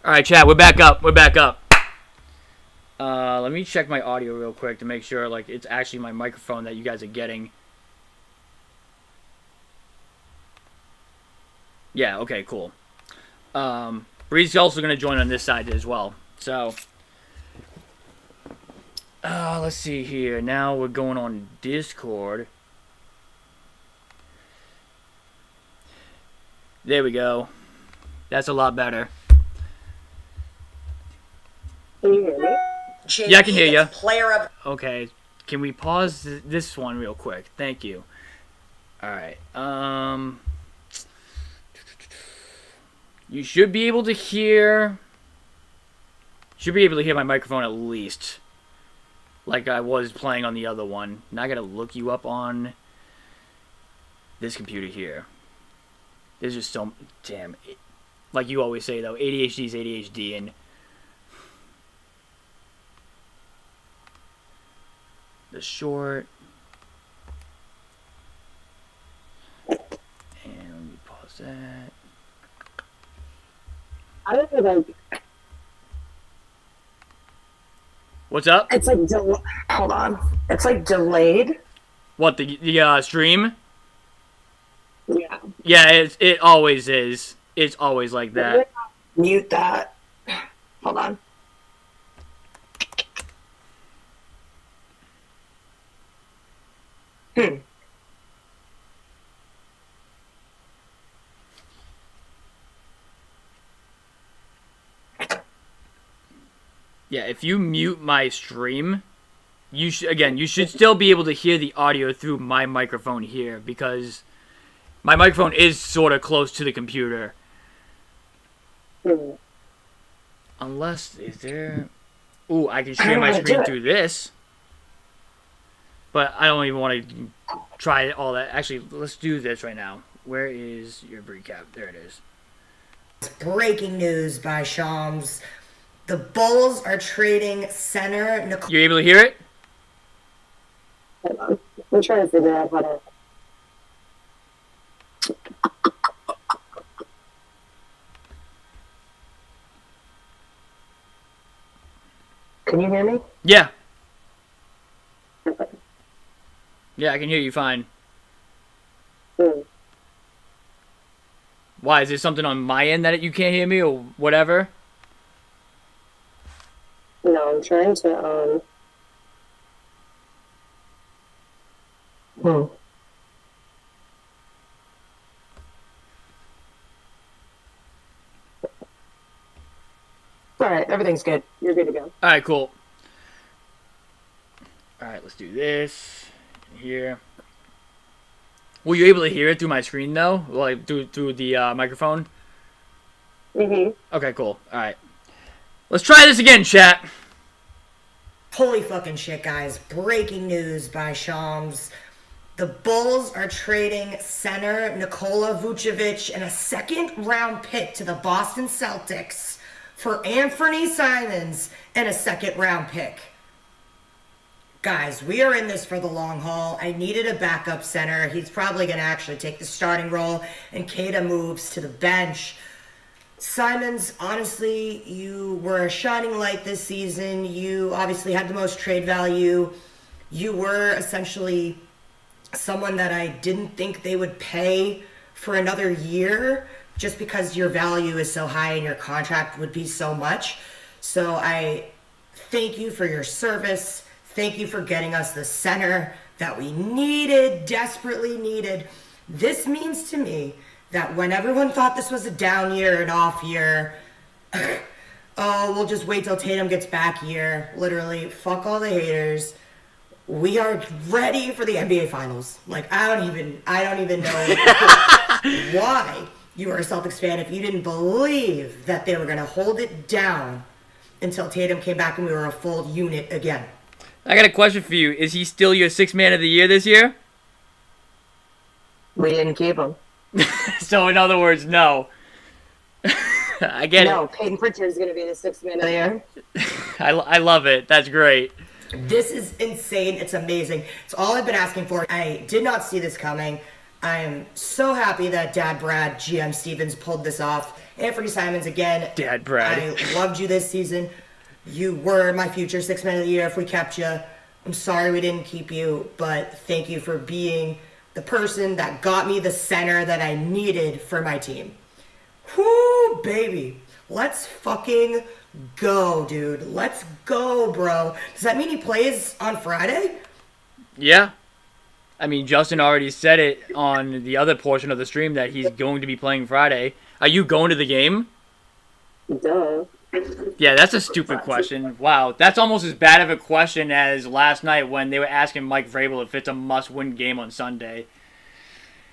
All right, chat. We're back up. We're back up. Let me check my audio real quick to make sure like it's actually my microphone that you guys are getting. Yeah. Okay. Cool. Bree's also gonna join on this side as well. So, let's see here. Now we're going on Discord. There we go. That's a lot better. Can you hear me? Yeah, I can hear you. Player of Okay, can we pause this one real quick? Thank you. All right. You should be able to hear. Should be able to hear my microphone at least, like I was playing on the other one. Now I gotta look you up on this computer here. There's just so damn. Like you always say though, ADHD is ADHD, and the short. And let me pause that. I don't know. What's up? It's like hold on. It's like delayed. What, the stream? Yeah. Yeah, it always is. It's always like that. Mute that. Hold on. Yeah, if you mute my stream, you should still be able to hear the audio through my microphone here because my microphone is sort of close to the computer. Unless, is there... Ooh, I can share my screen through this. But I don't even want to try all that. Actually, let's do this right now. Where is your recap? There it is. breaking news by Shams. The Bulls are trading center Nicole. You able to hear it? Hold on. I'm trying to figure out how to. Can you hear me? Yeah. Perfect. Yeah, I can hear you fine. Hmm. Why? Is there something on my end that you can't hear me or whatever? No, I'm trying to. All right, everything's good. You're good to go. All right, cool. All right, let's do this here. Were you able to hear it through my screen though, like through the microphone? Mhm. Okay, cool. All right, let's try this again, chat. Holy fucking shit, guys. Breaking news by Shams. The Bulls are trading center Nikola Vucevic and a second-round pick to the Boston Celtics for Anthony Simons and a second-round pick. Guys, we are in this for the long haul. I needed a backup center. He's probably going to actually take the starting role, and Keita moves to the bench. Simons, honestly, you were a shining light this season. You obviously had the most trade value. You were essentially someone that I didn't think they would pay for another year just because your value is so high and your contract would be so much. So I thank you for your service. Thank you for getting us the center that we needed, desperately needed. This means to me that when everyone thought this was a down year, an off year, oh, we'll just wait till Tatum gets back year. Literally, fuck all the haters. We are ready for the NBA Finals. Like, I don't even know why you are a Celtics fan if you didn't believe that they were going to hold it down until Tatum came back and we were a full unit again. I got a question for you. Is he still your sixth man of the year this year? We didn't keep him. So in other words, no. I get No, Peyton Pritchard is going to be the sixth man of the year. it. I love it. That's great. This is insane. It's amazing. It's all I've been asking for. I did not see this coming. I am so happy that Dad Brad, GM Stevens, pulled this off. Anthony Simons, again. Dad Brad. I loved you this season. You were my future six man of the year if we kept you. I'm sorry we didn't keep you, but thank you for being the person that got me the center that I needed for my team. Whoo, baby. Let's fucking go, dude. Let's go, bro. Does that mean he plays on Friday? Yeah. I mean, Justin already said it on the other portion of the stream that he's going to be playing Friday. Are you going to the game? Duh. Yeah, that's a stupid question. Wow, that's almost as bad of a question as last night when they were asking Mike Vrabel if it's a must-win game on Sunday.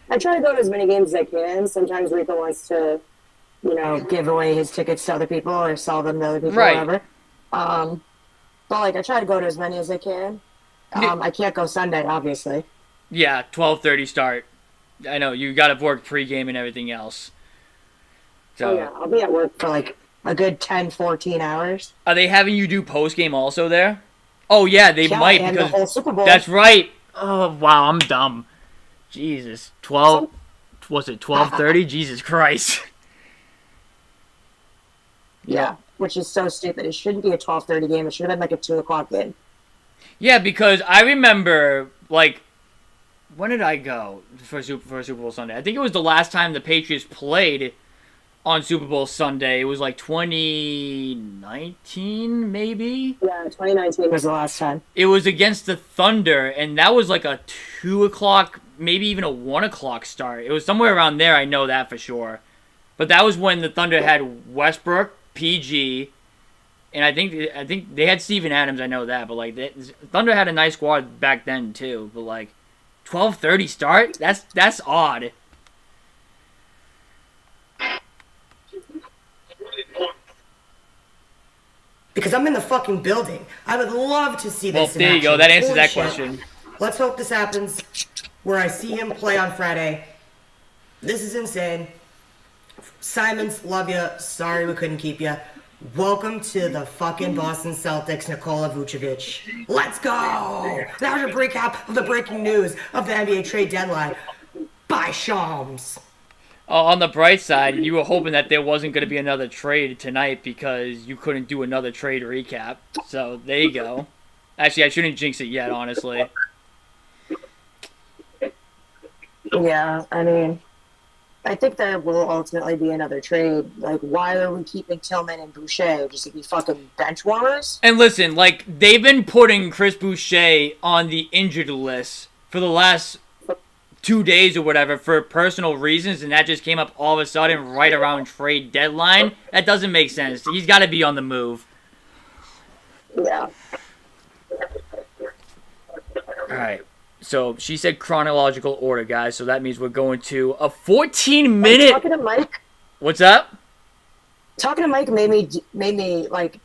I try to go to as many games as I can. Sometimes Rico wants to, give away his tickets to other people or sell them to other people, Right. whatever. But like, I try to go to as many as I can. I can't go Sunday, obviously. Yeah, 12:30 start. I know, you got to work pregame and everything else. So, Oh yeah, I'll be at work for like a good 10, 14 hours. are they having you do postgame also there? Oh, yeah, they Yeah, might and because the whole Super Bowl. that's right. Oh, wow, I'm dumb. Jesus. 12, was it 12:30? Jesus Christ. Yeah, which is so stupid. It shouldn't be a 12:30 game. It should have been like a 2 o'clock game. Yeah, because I remember, like, when did I go for Super Bowl Sunday? I think it was the last time the Patriots played on Super Bowl Sunday. It was like 2019, maybe? Yeah, 2019 was the last time. It was against the Thunder, and that was like a 2 o'clock, maybe even a 1 o'clock start. It was somewhere around there, I know that for sure. But that was when the Thunder had Westbrook, PG, and I think they had Steven Adams, I know that, but like Thunder had a nice squad back then too, but like 12:30 start? That's odd. Because I'm in the fucking building. I would love to see Well, this in there you go. action. That answers Holy that shit. question. Let's hope this happens where I see him play on Friday. This is insane. Simons, love you. Sorry we couldn't keep you. Welcome to the fucking Boston Celtics, Nikola Vucevic. Let's go! That was a recap of the breaking news of the NBA trade deadline by Shams. On the bright side, you were hoping that there wasn't going to be another trade tonight because you couldn't do another trade recap. So there you go. Actually, I shouldn't jinx it yet, honestly. Yeah, I mean, I think there will ultimately be another trade. Like, why are we keeping Tillman and Boucher? Just to be fucking bench warmers? And listen, like, they've been putting Chris Boucher on the injured list for the last 2 days or whatever for personal reasons, and that just came up all of a sudden right around trade deadline. That doesn't make sense. He's got to be on the move. Yeah. All right. So she said chronological order, guys. So that means we're going to a 14-minute. Talking to Mike. What's up? Talking to Mike made me like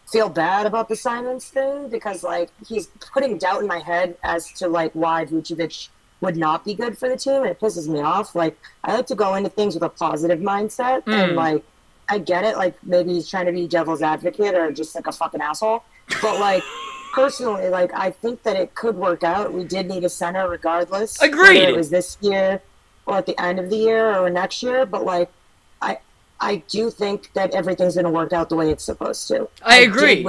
feel bad about the Simons thing because like he's putting doubt in my head as to like why Vucevic would not be good for the team, and it pisses me off. Like, I like to go into things with a positive mindset, and like, I get it. Like, maybe he's trying to be devil's advocate or just like a fucking asshole. But like, personally, like, I think that it could work out. We did need a center regardless. Agreed. Whether it was this year or at the end of the year or next year. But like, I do think that everything's going to work out the way it's supposed to. I agree.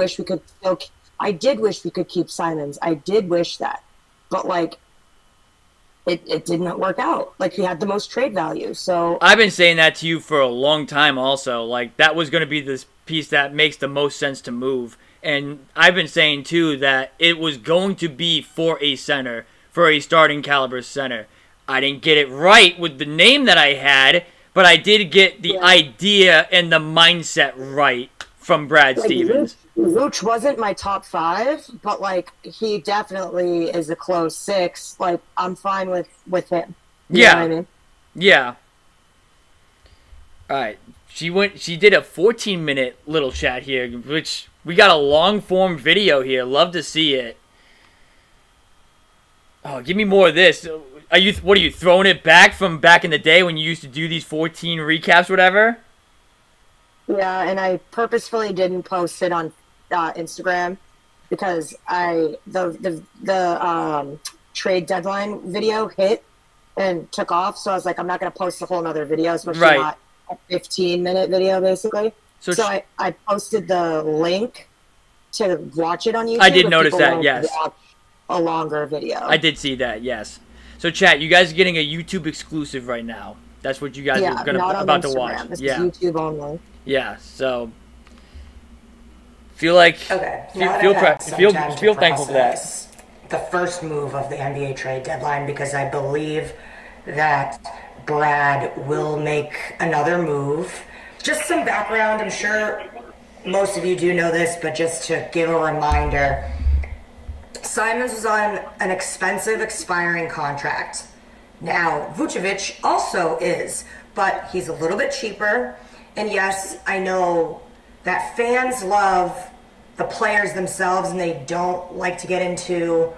I did wish we could keep Simons. I did wish that. But like, it didn't work out. Like, he had the most trade value. So I've been saying that to you for a long time also. Like, that was going to be this piece that makes the most sense to move. And I've been saying, too, that it was going to be for a center, for a starting caliber center. I didn't get it right with the name that I had, but I did get the idea and the mindset right from Brad Stevens. Vooch wasn't my top 5, but like, he definitely is a close 6. Like, I'm fine with him. You know what I mean? Yeah. All right. She did a 14-minute little chat here, which we got a long-form video here. Love to see it. Oh, give me more of this. What are you throwing it back from back in the day when you used to do these 14 recaps, whatever? Yeah, and I purposefully didn't post it on Instagram because the trade deadline video hit and took off. So I was like, I'm not going to post a whole nother video, especially Right. not a 15-minute video, basically. So So sh- I posted the link to watch it on YouTube. I did if notice people that, wanted to yes. watch a longer video. I did see that, yes. So chat, you guys are getting a YouTube exclusive right now. That's what you guys Yeah, are gonna not on about Instagram. to watch. This Yeah, is YouTube only. yeah. So feel like Okay. feel now that feel, I've had pre- some feel, time to feel thankful for that. process the first move of the NBA trade deadline, because I believe that Brad will make another move. Just some background, I'm sure most of you do know this, but just to give a reminder, Simons was on an expensive expiring contract. Now, Vucevic also is, but he's a little bit cheaper. And yes, I know that fans love the players themselves and they don't like to get into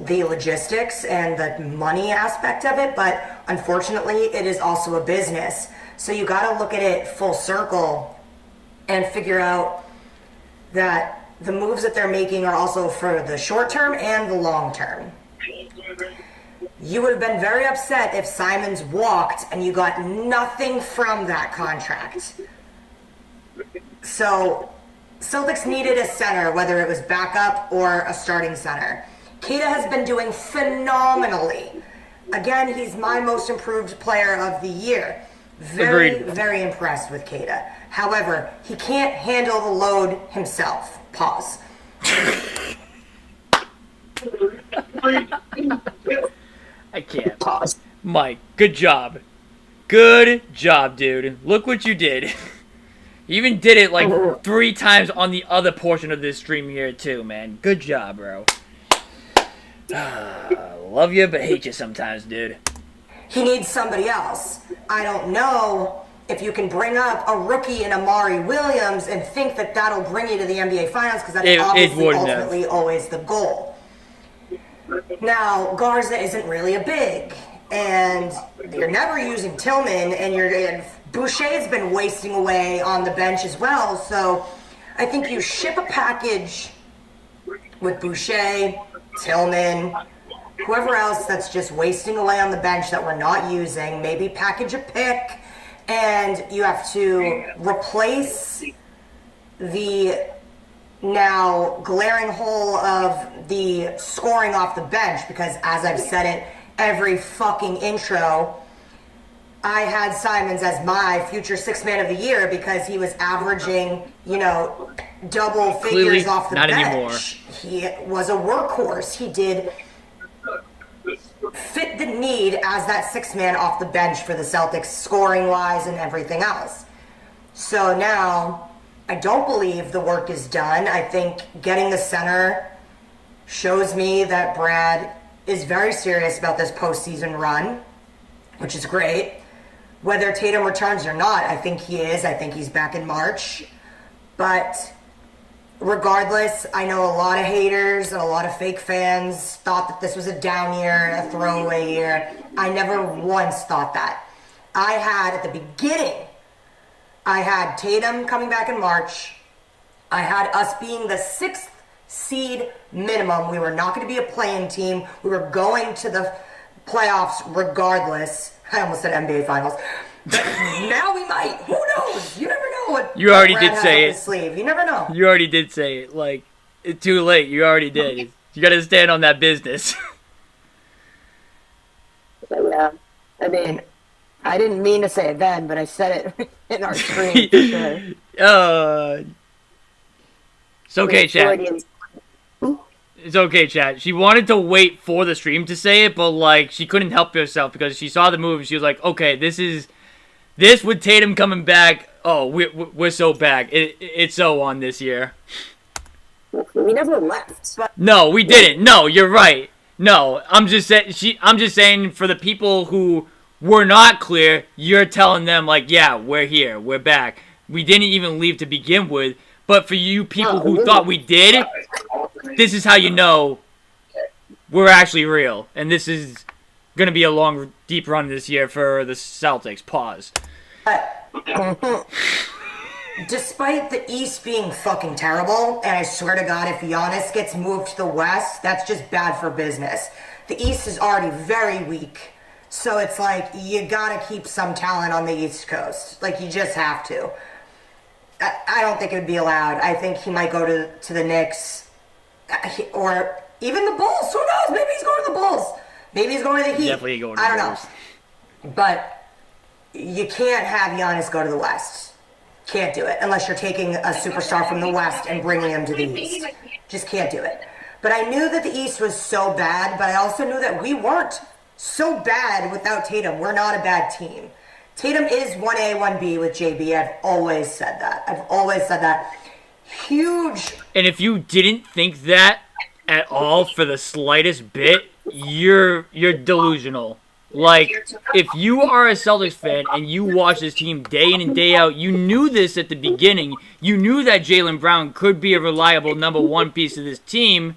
the logistics and the money aspect of it, but unfortunately, it is also a business. So you got to look at it full circle and figure out that the moves that they're making are also for the short term and the long term. You would have been very upset if Simons walked and you got nothing from that contract. So, Celtics needed a center, whether it was backup or a starting center. Keita has been doing phenomenally. Again, he's my most improved player of the year. Very, Agreed. very impressed with Keita. However, he can't handle the load himself. Pause. I can't. Pause. Mike, good job. Good job, dude. Look what you did. You even did it like 3 times on the other portion of this stream here too, man. Good job, bro. Love you, but hate you sometimes, dude. He needs somebody else. I don't know if you can bring up a rookie in Amari Williams and think that that'll bring you to the NBA Finals, because that's It obviously wouldn't have. ultimately always the goal. Now, Garza isn't really a big, and you're never using Tillman, and Boucher's been wasting away on the bench as well, so I think you ship a package with Boucher, Tillman, whoever else that's just wasting away on the bench that we're not using, maybe package a pick, and you have to replace the now glaring hole of the scoring off the bench, because as I've said it every fucking intro, I had Simons as my future 6th man of the year because he was averaging, double figures Clearly, off the not bench. anymore. He was a workhorse. He did fit the need as that 6th man off the bench for the Celtics, scoring wise and everything else. So now, I don't believe the work is done. I think getting the center shows me that Brad is very serious about this postseason run, which is great. Whether Tatum returns or not, I think he is. I think he's back in March. But regardless, I know a lot of haters and a lot of fake fans thought that this was a down year, a throwaway year. I never once thought that. I had, at the beginning, I had Tatum coming back in March. I had us being the 6th seed minimum. We were not going to be a play-in team. We were going to the playoffs regardless. I almost said NBA Finals. But now we might. Who knows? You never know what You already Brad did has say up it. his sleeve. You never know. You already did say it. Like, it's too late. You already did. You gotta stand on that business. Yeah. I mean, I didn't mean to say it then, but I said it in our stream for sure. It's okay, chat. Freudian- It's okay, chat. She wanted to wait for the stream to say it, but, like, she couldn't help herself because she saw the move and she was like, okay, this with Tatum coming back, oh, we're so back. It's so on this year. We never left. But No, we didn't. No, you're right. No, I'm just saying for the people who were not clear, you're telling them, like, yeah, we're here. We're back. We didn't even leave to begin with. But for you people who thought we did, this is how you know we're actually real. And this is going to be a long, deep run this year for the Celtics. Pause. Despite the East being fucking terrible, and I swear to God, if Giannis gets moved to the West, that's just bad for business. The East is already very weak. So it's like you gotta keep some talent on the East Coast. Like you just have to. I don't think it would be allowed. I think he might go to the Knicks or even the Bulls. Who knows? Maybe he's going to the Bulls. Maybe he's going to the Heat. Definitely going to I the don't Bulls. know. But you can't have Giannis go to the West. Can't do it unless you're taking a superstar from the West and bringing him to the East. Just can't do it. But I knew that the East was so bad, but I also knew that we weren't so bad without Tatum. We're not a bad team. Tatum is 1A, 1B with JB. I've always said that. Huge. And if you didn't think that at all for the slightest bit, you're delusional. Like, if you are a Celtics fan and you watch this team day in and day out, you knew this at the beginning. You knew that Jaylen Brown could be a reliable number one piece of this team.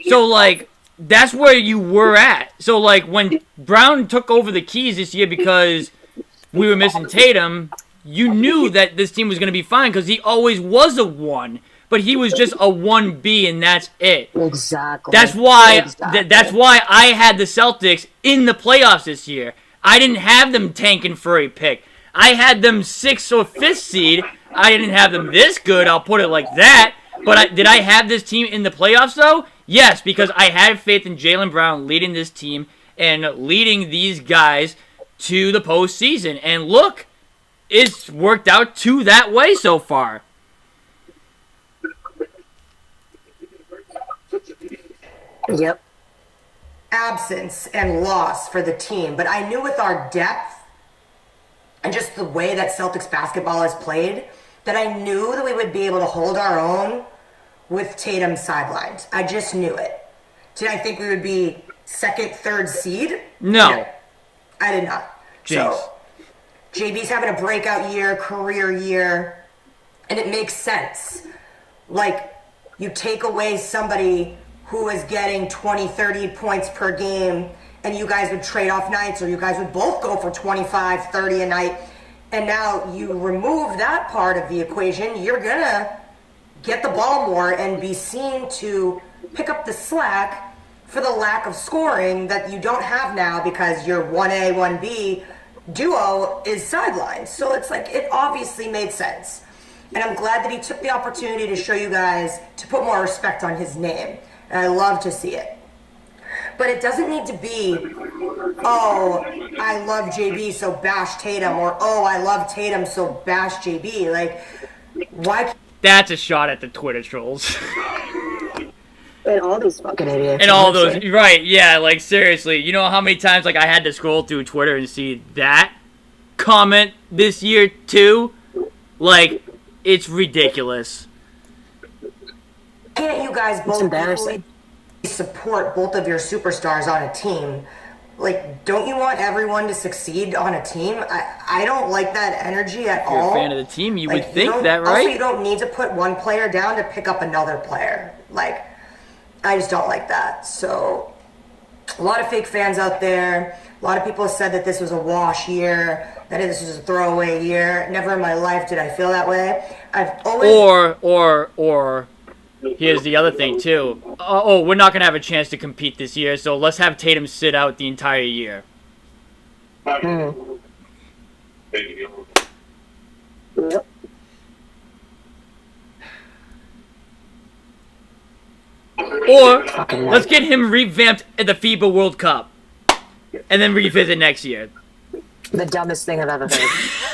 So, like, that's where you were at. So, like, when Brown took over the keys this year because we were missing Tatum, you knew that this team was going to be fine because he always was a 1. But he was just a 1B, and that's it. Exactly. That's why that's why I had the Celtics in the playoffs this year. I didn't have them tanking for a pick. I had them 6th or 5th seed. I didn't have them this good, I'll put it like that. But did I have this team in the playoffs, though? Yes, because I had faith in Jaylen Brown leading this team and leading these guys to the postseason. And look, it's worked out to that way so far. Yep. Absence and loss for the team. But I knew with our depth and just the way that Celtics basketball is played, that I knew that we would be able to hold our own with Tatum sidelined. I just knew it. Did I think we would be 2nd, 3rd seed? No. I did not. Jinx. So, JB's having a breakout year, career year, and it makes sense. Like, you take away somebody who is getting 20, 30 points per game, and you guys would trade off nights, or you guys would both go for 25, 30 a night, and now you remove that part of the equation, you're gonna get the ball more and be seen to pick up the slack for the lack of scoring that you don't have now because your 1A, 1B duo is sidelined. So it's like, it obviously made sense. And I'm glad that he took the opportunity to show you guys to put more respect on his name. And I love to see it. But it doesn't need to be, oh, I love JB, so bash Tatum, or oh, I love Tatum, so bash JB. Like, why? That's a shot at the Twitter trolls. And all these fucking idiots. And all honestly. those, right, yeah, like, seriously. You know how many times, like, I had to scroll through Twitter and see that comment this year, too? Like, it's ridiculous. Can't you guys It's both embarrassing. support both of your superstars on a team? Like, don't you want everyone to succeed on a team? I don't like that energy at If you're all. a fan of the team, you Like, would think don't- that, Also, right? you don't need to put one player down to pick up another player. Like, I just don't like that. So, a lot of fake fans out there. A lot of people have said that this was a wash year, that this was a throwaway year. Never in my life did I feel that way. I've always... Or, here's the other thing, too. Oh, we're not going to have a chance to compete this year, so let's have Tatum sit out the entire year. Yep. Or, Fucking let's get him revamped at the FIBA World Cup. And then revisit next year. The dumbest thing I've ever heard.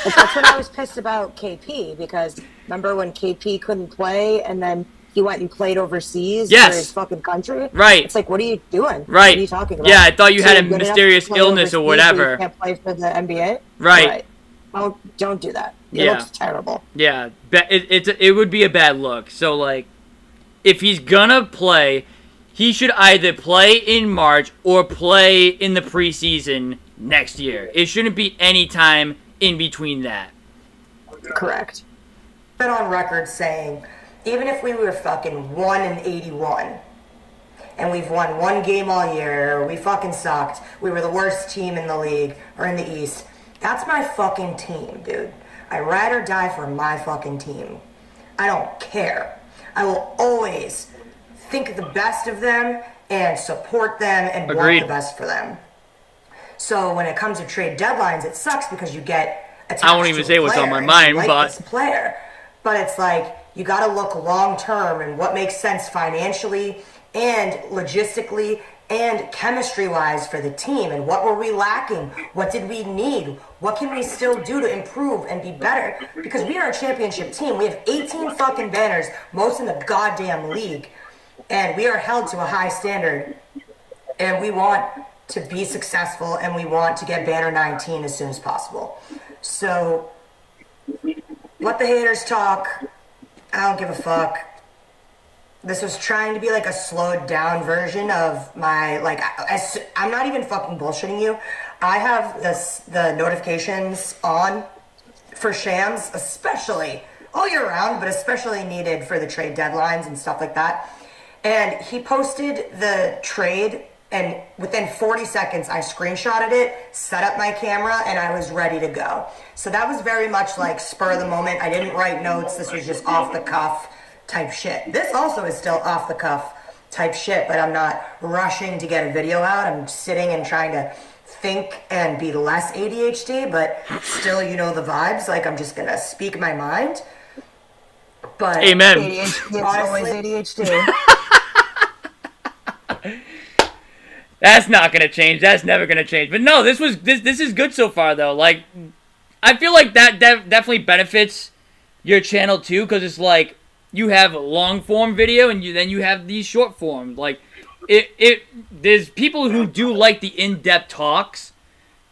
But that's when I was pissed about KP, because remember when KP couldn't play and then he went and played overseas Yes. for his fucking country? Right. It's like, what are you doing? Right. What are you talking about? Yeah, I thought you So had you're a good enough mysterious to play illness or overseas, whatever. but you can't play for the NBA? Right. Don't do that. It Yeah. looks terrible. Yeah, it would be a bad look. So, like, if he's gonna play, he should either play in March or play in the preseason next year. It shouldn't be any time in between that. Correct. been on record saying, even if we were fucking 1-81, and we've won one game all year, or we fucking sucked, we were the worst team in the league, or in the East, that's my fucking team, dude. I ride or die for my fucking team. I don't care. I will always think the best of them and support them and Agreed. want the best for them. So when it comes to trade deadlines, it sucks because you get attached I won't even to a say what's on player my and mind, you like but this player. But it's like you got to look long term and what makes sense financially and logistically and chemistry wise for the team, and what were we lacking, what did we need, what can we still do to improve and be better, because we are a championship team. We have 18 fucking banners, most in the goddamn league, and we are held to a high standard, and we want to be successful, and we want to get banner 19 as soon as possible. So let the haters talk. I don't give a fuck. This was trying to be like a slowed down version of my, like, I'm not even fucking bullshitting you. I have the notifications on for Shams, especially all year round, but especially needed for the trade deadlines and stuff like that. And he posted the trade, and within 40 seconds, I screenshotted it, set up my camera, and I was ready to go. So that was very much like spur of the moment. I didn't write notes. This was just off the cuff type shit. This also is still off the cuff type shit, but I'm not rushing to get a video out. I'm sitting and trying to think and be less ADHD, but still, you know the vibes. Like, I'm just gonna speak my mind. But amen. ADHD, it's always ADHD. That's not gonna change. That's never gonna change. But no, this is good so far though. Like, I feel like that definitely benefits your channel too, because it's like you have long form video and then you have these short form. Like, there's people who do like the in-depth talks,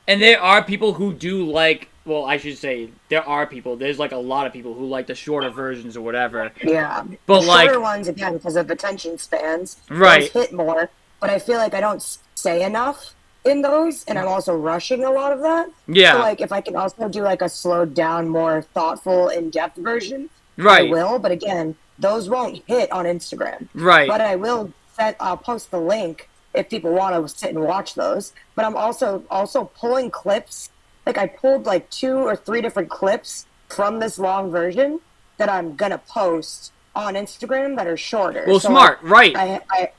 and there are people who do like. Well, I should say there are people. There's like a lot of people who like the shorter versions or whatever. Yeah, but the like shorter ones again because of attention spans. Right. Those hit more, but I feel like I don't say enough in those, and I'm also rushing a lot of that. Yeah. So like if I can also do like a slowed down, more thoughtful, in-depth version, Right. I will. But again, those won't hit on Instagram. Right. But I will I'll post the link if people want to sit and watch those. But I'm also pulling clips. Like I pulled like 2 or 3 different clips from this long version that I'm gonna post on Instagram that are shorter. Well, so smart, like, right?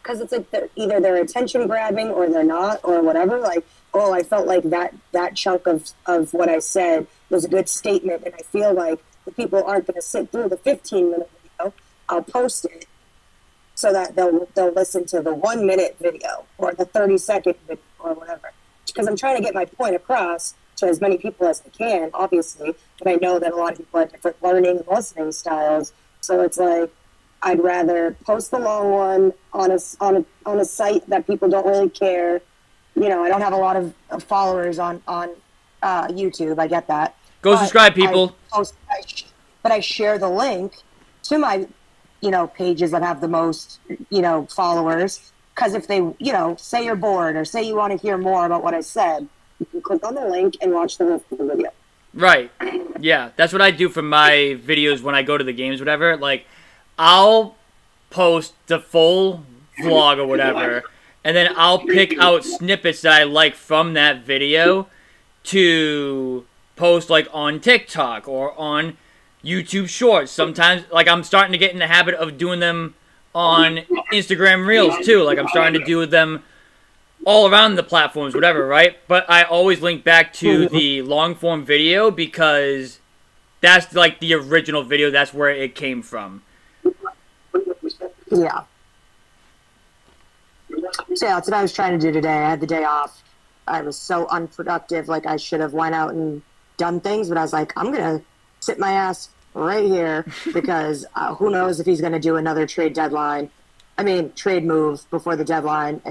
Because it's like either they're attention grabbing or they're not or whatever. Like, oh, I felt like that chunk of what I said was a good statement, and I feel like the people aren't going to sit through the 15-minute video. I'll post it so that they'll listen to the 1-minute video or the 30-second video or whatever. Because I'm trying to get my point across to as many people as I can, obviously. But I know that a lot of people have different learning and listening styles, so it's like I'd rather post the long one on a site that people don't really care. You know, I don't have a lot of followers on YouTube. I get that. Go subscribe, people. But I share the link to my, pages that have the most, followers. Because if they, say you're bored or say you want to hear more about what I said, you can click on the link and watch the rest of the video. Right. Yeah, that's what I do for my videos when I go to the games, whatever. Like, I'll post the full vlog or whatever, and then I'll pick out snippets that I like from that video to post, like, on TikTok or on YouTube Shorts. Sometimes, like, I'm starting to get in the habit of doing them on Instagram Reels, too. Like, I'm starting to do them all around the platforms, whatever, right? But I always link back to the long-form video because that's, like, the original video. That's where it came from. Yeah. So yeah, that's what I was trying to do today. I had the day off. I was so unproductive. Like, I should have went out and done things, but I was like, I'm going to sit my ass right here because who knows if he's going to do another trade move before the deadline.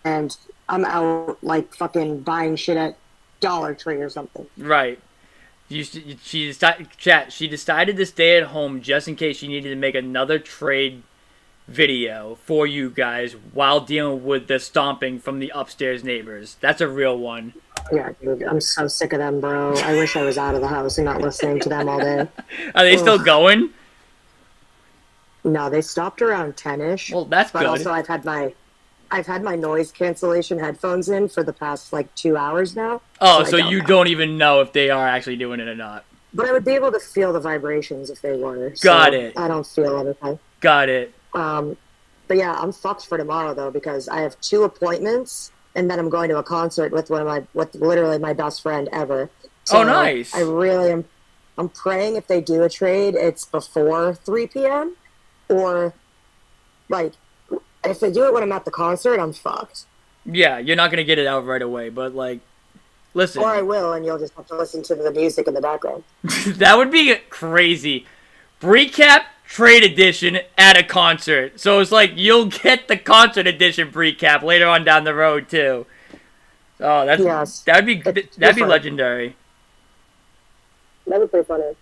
And I'm out, like, fucking buying shit at Dollar Tree or something. Right. She decided to stay at home just in case she needed to make another trade video for you guys while dealing with the stomping from the upstairs neighbors. That's a real one. Yeah, dude, I'm so sick of them, bro. I wish I was out of the house and not listening to them all day. Are they still going? No, they stopped around 10-ish. Well, that's but good. Also, I've had my noise cancellation headphones in for the past, like, 2 hours now. Oh, so you don't even know if they are actually doing it or not. But I would be able to feel the vibrations if they were. Got it. I don't feel anything. Got it. But yeah, I'm fucked for tomorrow, though, because I have 2 appointments and then I'm going to a concert with with literally my best friend ever. Oh, nice. I really am. I'm praying if they do a trade, it's before 3 p.m. or like if they do it when I'm at the concert, I'm fucked. Yeah, you're not gonna get it out right away, but like, listen, Or I will, and you'll just have to listen to the music in the background. that would be crazy. Recap trade edition at a concert. So it's like you'll get the concert edition recap later on down the road too. Oh, Yes. that'd be different. legendary. That would be funny.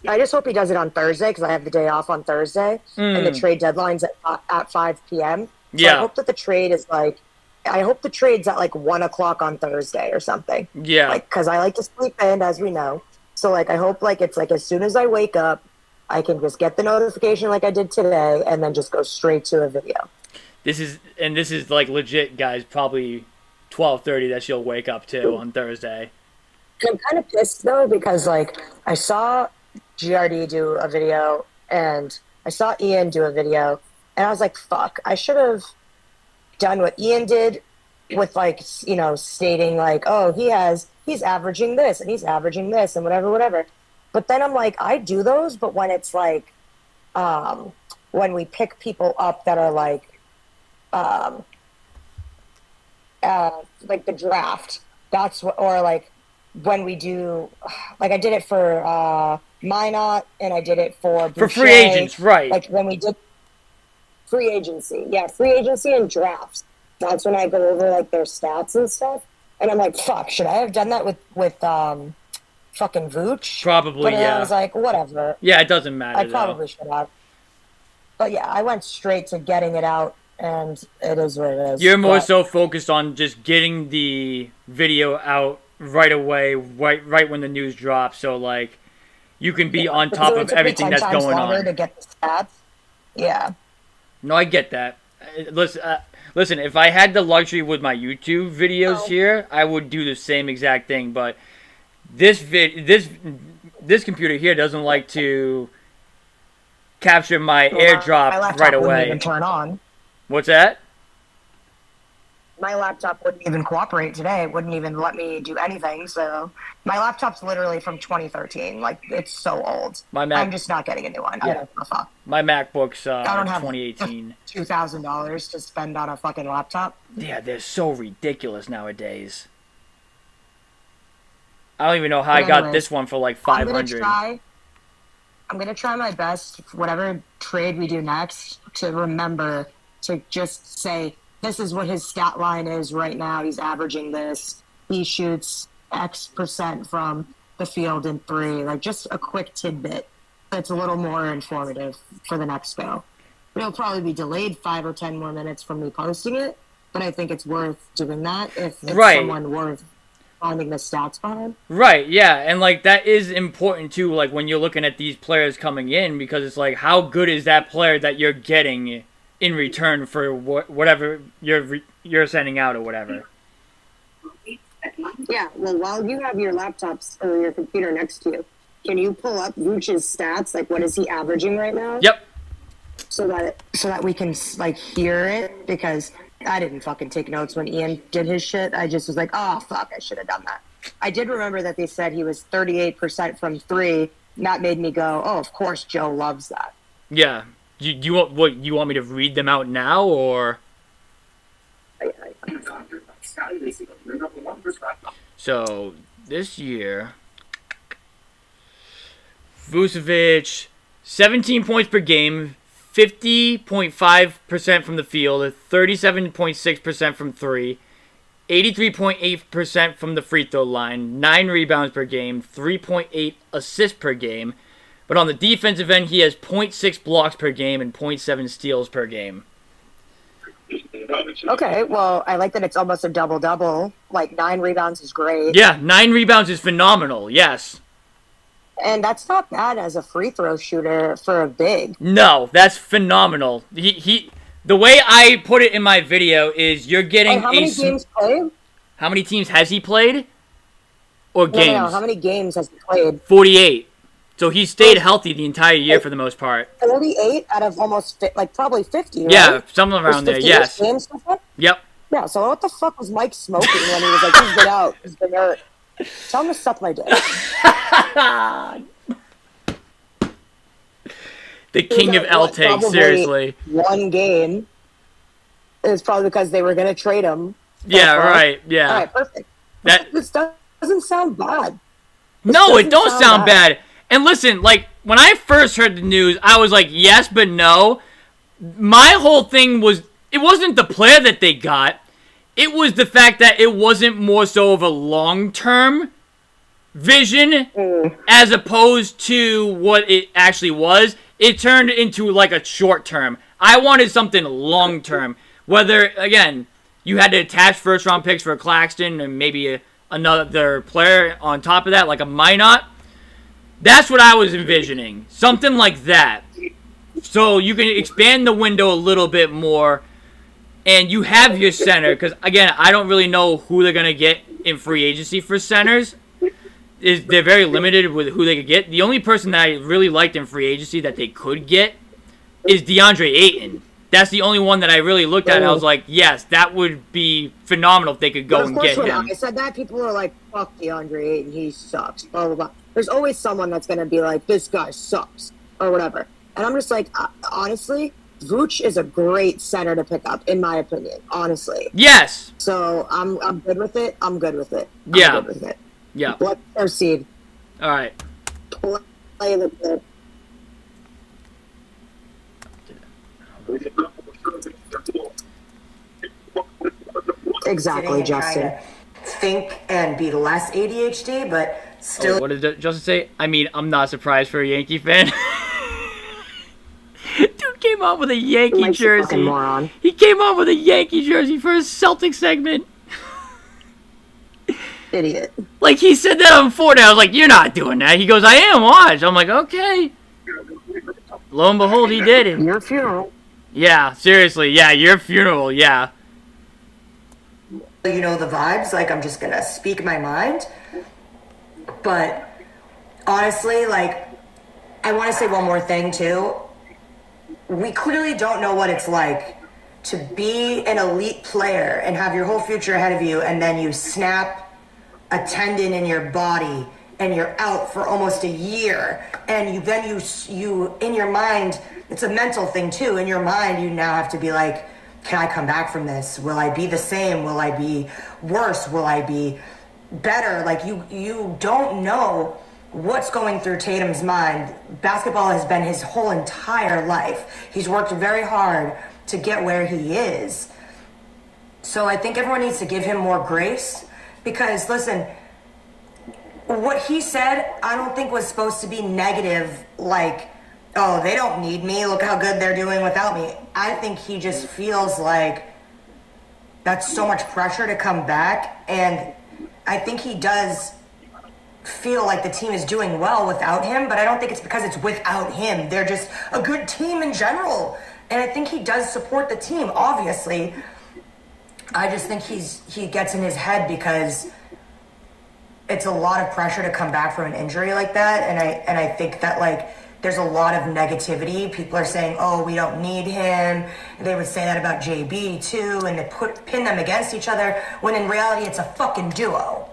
I just hope he does it on Thursday because I have the day off on Thursday, and the trade deadline's at 5 p.m. So Yeah. I hope that the trade is like, I hope the trade's at like 1 o'clock on Thursday or something. Yeah. Like, because I like to sleep in, as we know. So like, I hope like it's like as soon as I wake up, I can just get the notification like I did today, and then just go straight to a video. This is like legit, guys. Probably 12:30 that she'll wake up to on Thursday. I'm kind of pissed though because like I saw GRD do a video and I saw Ian do a video, and I was like, fuck, I should have done what Ian did with like, you know, stating like, oh, he's averaging this and he's averaging this and whatever. But then I'm like, I do those, but when it's like, when we pick people up that are like the draft, that's what, or like when we do, like I did it for Minot and I did it for For Boucher, free agents, right. like when we did free agency, free agency and drafts. That's when I go over like their stats and stuff, and I'm like, fuck, should I have done that with fucking Vooch? Probably, but then yeah. I was like, whatever. Yeah, it doesn't matter. I probably should have. But yeah, I went straight to getting it out, and it is what it is. You're more But- so focused on just getting the video out right away, right when the news drops, so like you can be on because top it of took me everything 10 that's times going longer on. to get the stats. Yeah. No, I get that. Listen. If I had the luxury with my YouTube videos Oh. here, I would do the same exact thing. But this computer here doesn't like to capture my My AirDrop laptop right wouldn't away. even turn on. What's that? My laptop wouldn't even cooperate today. It wouldn't even let me do anything. So my laptop's literally from 2013. Like, it's so old. My Mac- I'm just not getting a new one. I Yeah. don't give a fuck. My MacBook's I don't have 2018. $2,000 to spend on a fucking laptop. Yeah, they're so ridiculous nowadays. I don't even know how But I got anyways, this one for like I'm gonna 500. I'm gonna try my best, whatever trade we do next, to remember to just say, this is what his stat line is right now. He's averaging this. He shoots X percent from the field in 3. Like, just a quick tidbit that's a little more informative for the next go. It'll probably be delayed 5 or 10 more minutes from me posting it, but I think it's worth doing that if it's Right. someone worth finding the stats behind. Right, yeah, and like that is important too, like when you're looking at these players coming in, because it's like, how good is that player that you're getting in return for whatever you're sending out or whatever. Yeah, well, while you have your laptops or your computer next to you, can you pull up Vooch's stats? Like, what is he averaging right now? Yep. So that we can like hear it, because I didn't fucking take notes when Ian did his shit. I just was like, oh fuck, I should have done that. I did remember that they said he was 38% from 3. And that made me go, oh, of course Joe loves that. Yeah. You want me to read them out now or? So this year, Vucevic, 17 points per game, 50.5% from the field, 37.6% from 3, 83.8% from the free throw line, 9 rebounds per game, 3.8 assists per game. But on the defensive end, he has 0.6 blocks per game and 0.7 steals per game. Okay, well, I like that it's almost a double-double. Like, 9 rebounds is great. Yeah, 9 rebounds is phenomenal, yes. And that's not bad as a free throw shooter for a big. No, that's phenomenal. The way I put it in my video is you're getting How many games played? How many teams has he played? Or games? No, how many games has he played? 48. So he stayed healthy the entire year for the most part. 48 out of almost, probably 50, right? Yeah, something around there, There's 50-ish yes. games so far? Yep. Yeah, so what the fuck was Mike smoking when he was like, he's been out, he's been hurt? Tell him to suck my dick. The king of L takes, seriously. One game. It's probably because they were going to trade him. Yeah, right, yeah. All right, perfect. This doesn't sound bad. No, it don't sound bad. And listen, like, when I first heard the news, I was like, yes, but no. My whole thing was, it wasn't the player that they got. It was the fact that it wasn't more so of a long-term vision as opposed to what it actually was. It turned into, like, a short-term. I wanted something long-term. Whether, again, you had to attach first-round picks for Claxton and maybe another player on top of that, like a Minot. That's what I was envisioning. Something like that. So you can expand the window a little bit more. And you have your center. Because, again, I don't really know who they're going to get in free agency for centers. They're very limited with who they could get. The only person that I really liked in free agency that they could get is DeAndre Ayton. That's the only one that I really looked at and I was like, yes, that would be phenomenal if they could go and get him. When I said that, people were like, fuck DeAndre Ayton, he sucks, blah, blah, blah. There's always someone that's going to be like, this guy sucks, or whatever. And I'm just like, honestly, Vooch is a great center to pick up, in my opinion, honestly. Yes. So I'm good with it. I'm good with it. Yeah. Good with it. Yeah. Let's proceed. All right. Play the clip. Exactly, Justin. Think and be less ADHD, but still. Oh, what did Justin say? I mean, I'm not surprised for a Yankee fan. Dude came out with a Yankee jersey. Moron. He came out with a Yankee jersey for his Celtic segment. Idiot. Like, he said that on Fortnite. I was like, you're not doing that. He goes, I am, watch. I'm like, okay. Lo and behold, he did it. Your funeral. Yeah, seriously. Yeah, your funeral, yeah. You know the vibes, like I'm just gonna speak my mind. But honestly, like, I want to say one more thing too. We clearly don't know what it's like to be an elite player and have your whole future ahead of you, and then you snap a tendon in your body and you're out for almost a year, and you in your mind, it's a mental thing too. In your mind, you now have to be like, can I come back from this? Will I be the same? Will I be worse? Will I be better? Like, you don't know what's going through Tatum's mind. Basketball has been his whole entire life. He's worked very hard to get where he is. So I think everyone needs to give him more grace, because listen, what he said, I don't think was supposed to be negative, like, oh, they don't need me, look how good they're doing without me. I think he just feels like that's so much pressure to come back, and I think he does feel like the team is doing well without him, but I don't think it's because it's without him. They're just a good team in general, and I think he does support the team, obviously. I just think he gets in his head because it's a lot of pressure to come back from an injury like that, and I think that, like, there's a lot of negativity. People are saying, oh, we don't need him. They would say that about JB too, and they pin them against each other, when in reality it's a fucking duo.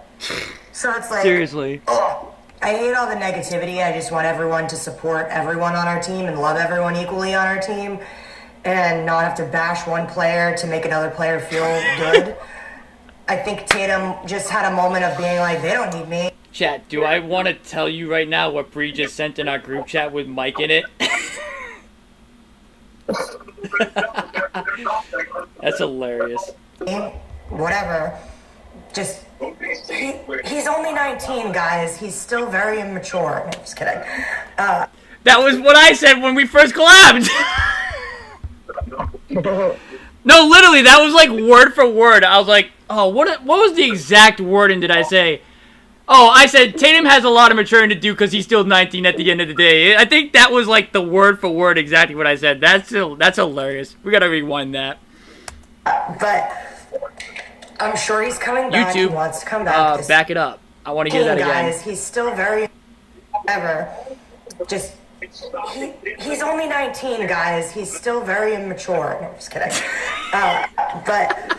So it's like, seriously. Oh, I hate all the negativity. I just want everyone to support everyone on our team and love everyone equally on our team, and not have to bash one player to make another player feel good. I think Tatum just had a moment of being like, they don't need me. Chat, do I want to tell you right now what Bree just sent in our group chat with Mike in it? That's hilarious. Whatever. Just, he's only 19, guys. He's still very immature. No, just kidding. That was what I said when we first collabed. No, literally, that was like word for word. I was like, oh, what was the exact wording did I say? Oh, I said Tatum has a lot of maturing to do because he's still 19 at the end of the day. I think that was like the word for word exactly what I said. That's hilarious. We gotta rewind that. But I'm sure he's coming back. YouTube, he wants to come back. Back it up. I want to hear that again. Guys, he's still very ever. Just he's only 19, guys. He's still very immature. No, just kidding. But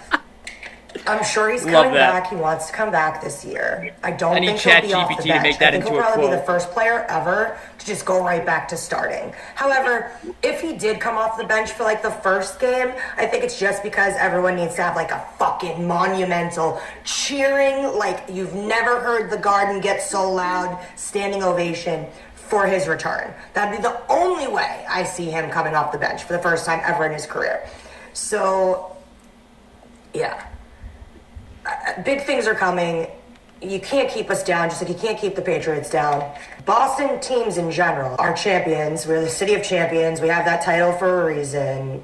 I'm sure he's Love coming that. back. He wants to come back this year. I don't I need think he'll be off ChatGPT the to bench. make that I think into he'll a probably be the quote. first player ever to just go right back to starting. However, if he did come off the bench for like the first game, I think it's just because everyone needs to have like a fucking monumental cheering, like you've never heard the Garden get so loud, standing ovation for his return. That'd be the only way I see him coming off the bench for the first time ever in his career. So, yeah. Big things are coming. You can't keep us down, just like you can't keep the Patriots down. Boston teams in general are champions. We're the city of champions. We have that title for a reason.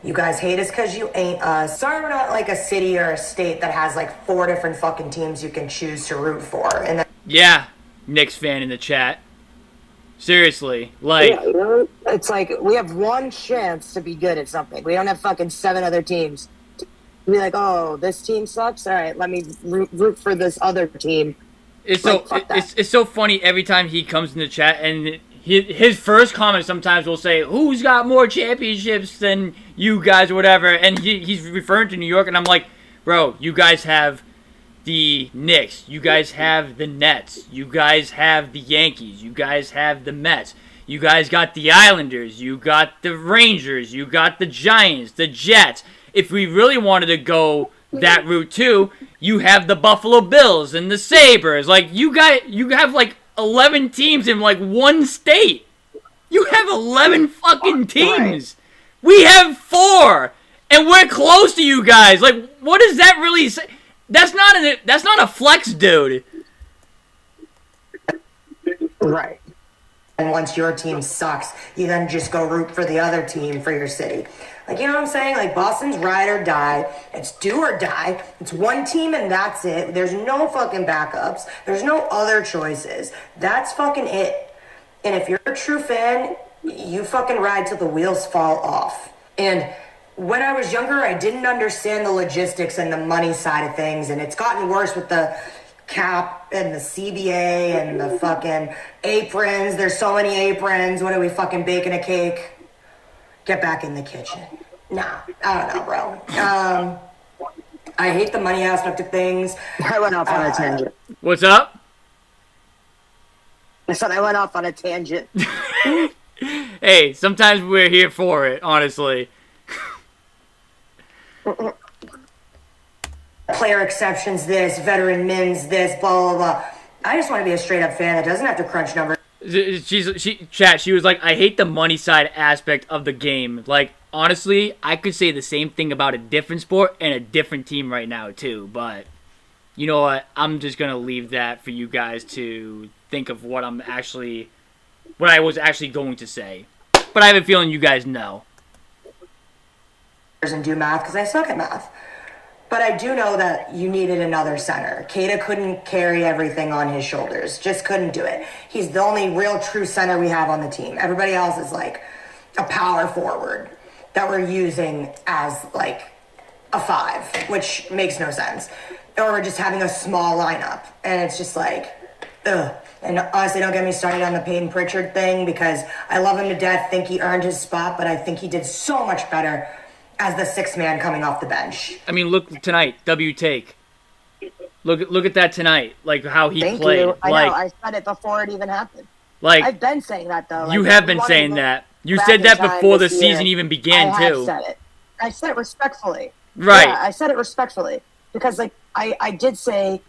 You guys hate us because you ain't us. Sorry we're not like a city or a state that has like 4 different fucking teams you can choose to root for. And Yeah, Knicks fan in the chat. Seriously, like, Yeah, you know, it's like we have one chance to be good at something. We don't have fucking 7 other teams. To be like, oh, this team sucks. All right, let me root for this other team. it's so Like, fuck that. it's so funny every time he comes in the chat, and his first comment sometimes will say, "Who's got more championships than you guys?" or whatever, and he's referring to New York, and I'm like, bro, you guys have the Knicks, you guys have the Nets, you guys have the Yankees, you guys have the Mets, you guys got the Islanders, you got the Rangers, you got the Giants, the Jets. If we really wanted to go that route too, you have the Buffalo Bills and the Sabres. Like, you have like 11 teams in like one state. You have 11 fucking teams. We have 4, and we're close to you guys. Like, what does that really say? That's not a flex, dude. Right. And once your team sucks, you then just go root for the other team for your city. Like, you know what I'm saying? Like, Boston's ride or die. It's do or die. It's one team and that's it. There's no fucking backups. There's no other choices. That's fucking it. And if you're a true fan, you fucking ride till the wheels fall off. And when I was younger, I didn't understand the logistics and the money side of things. And it's gotten worse with the cap and the CBA and the fucking aprons. There's so many aprons. What are we fucking baking a cake? Get back in the kitchen. Nah, I don't know, bro. I hate the money aspect of things. I went off on a tangent. What's up? I said I went off on a tangent. Hey, sometimes we're here for it, honestly. Player exceptions this, veteran mins this, blah, blah, blah. I just want to be a straight up fan that doesn't have to crunch numbers. She was like, I hate the money side aspect of the game. Like, honestly, I could say the same thing about a different sport and a different team right now, too. But, you know what? I'm just going to leave that for you guys to think of what I was actually going to say. But I have a feeling you guys know. And do math because I suck at math. But I do know that you needed another center. Keita couldn't carry everything on his shoulders. Just couldn't do it. He's the only real true center we have on the team. Everybody else is like a power forward that we're using as like a 5, which makes no sense. Or we're just having a small lineup. And it's just like, ugh. And honestly, don't get me started on the Peyton Pritchard thing because I love him to death, think he earned his spot, but I think he did so much better as the 6th man coming off the bench. I mean, look tonight, W take. Look at that tonight, like how he Thank played. you. I like, know. I said it before it even happened. like I've been saying that though. you Like, have been one saying of that. You back said in that time before the this year, season even began I have too. said it. I said it respectfully. Right. Yeah, I said it respectfully because like I did say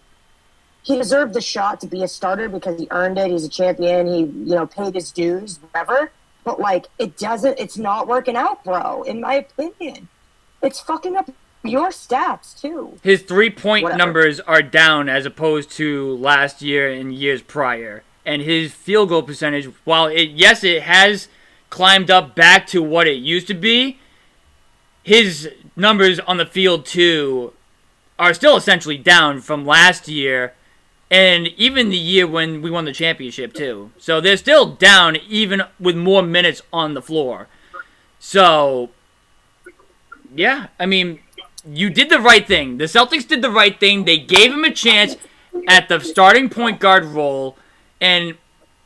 he deserved the shot to be a starter because he earned it. He's a champion. He paid his dues, whatever. But like it's not working out, bro. In my opinion, it's fucking up your stats too. His 3-point Whatever. numbers are down as opposed to last year and years prior. And his field goal percentage, while it has climbed up back to what it used to be, his numbers on the field too are still essentially down from last year and even the year when we won the championship too. So they're still down even with more minutes on the floor. So, yeah, I mean, you did the right thing. The Celtics did the right thing. They gave him a chance at the starting point guard role. And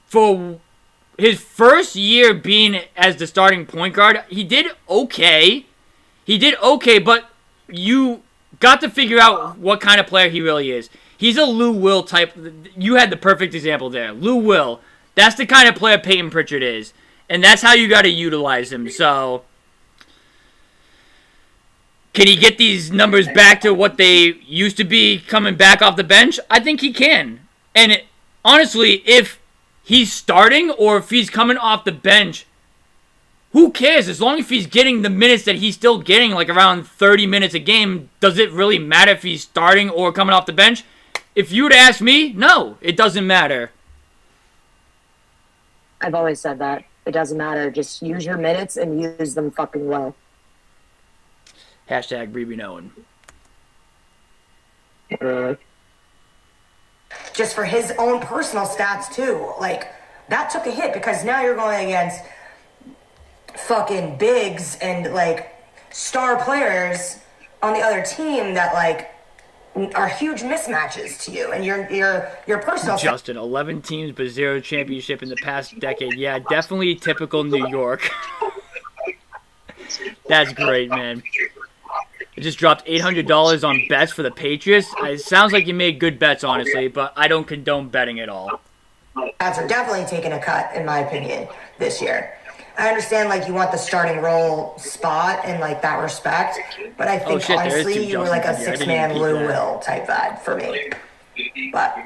for his first year being as the starting point guard, he did okay. But you got to figure out what kind of player he really is. He's a Lou Will type. You had the perfect example there. Lou Will. That's the kind of player Peyton Pritchard is. And that's how you got to utilize him. So, can he get these numbers back to what they used to be coming back off the bench? I think he can. And honestly, if he's starting or if he's coming off the bench, who cares? As long as he's getting the minutes that he's still getting, like around 30 minutes a game, does it really matter if he's starting or coming off the bench? If you were to ask me, no, it doesn't matter. I've always said that. It doesn't matter. Just use your minutes and use them fucking well. Hashtag Bree Owen. Just for his own personal stats too. Like, that took a hit because now you're going against fucking bigs and like star players on the other team that like are huge mismatches to you, and your personal Justin, 11 teams but 0 championship in the past decade. Yeah, definitely typical New York. That's great, man. I just dropped $800 on bets for the Patriots. It sounds like you made good bets, honestly, but I don't condone betting at all. Stats are definitely taking a cut, in my opinion, this year. I understand, like, you want the starting role spot in, like, that respect, but I think, honestly, you were, like, a six-man Lou Will type vibe for me. But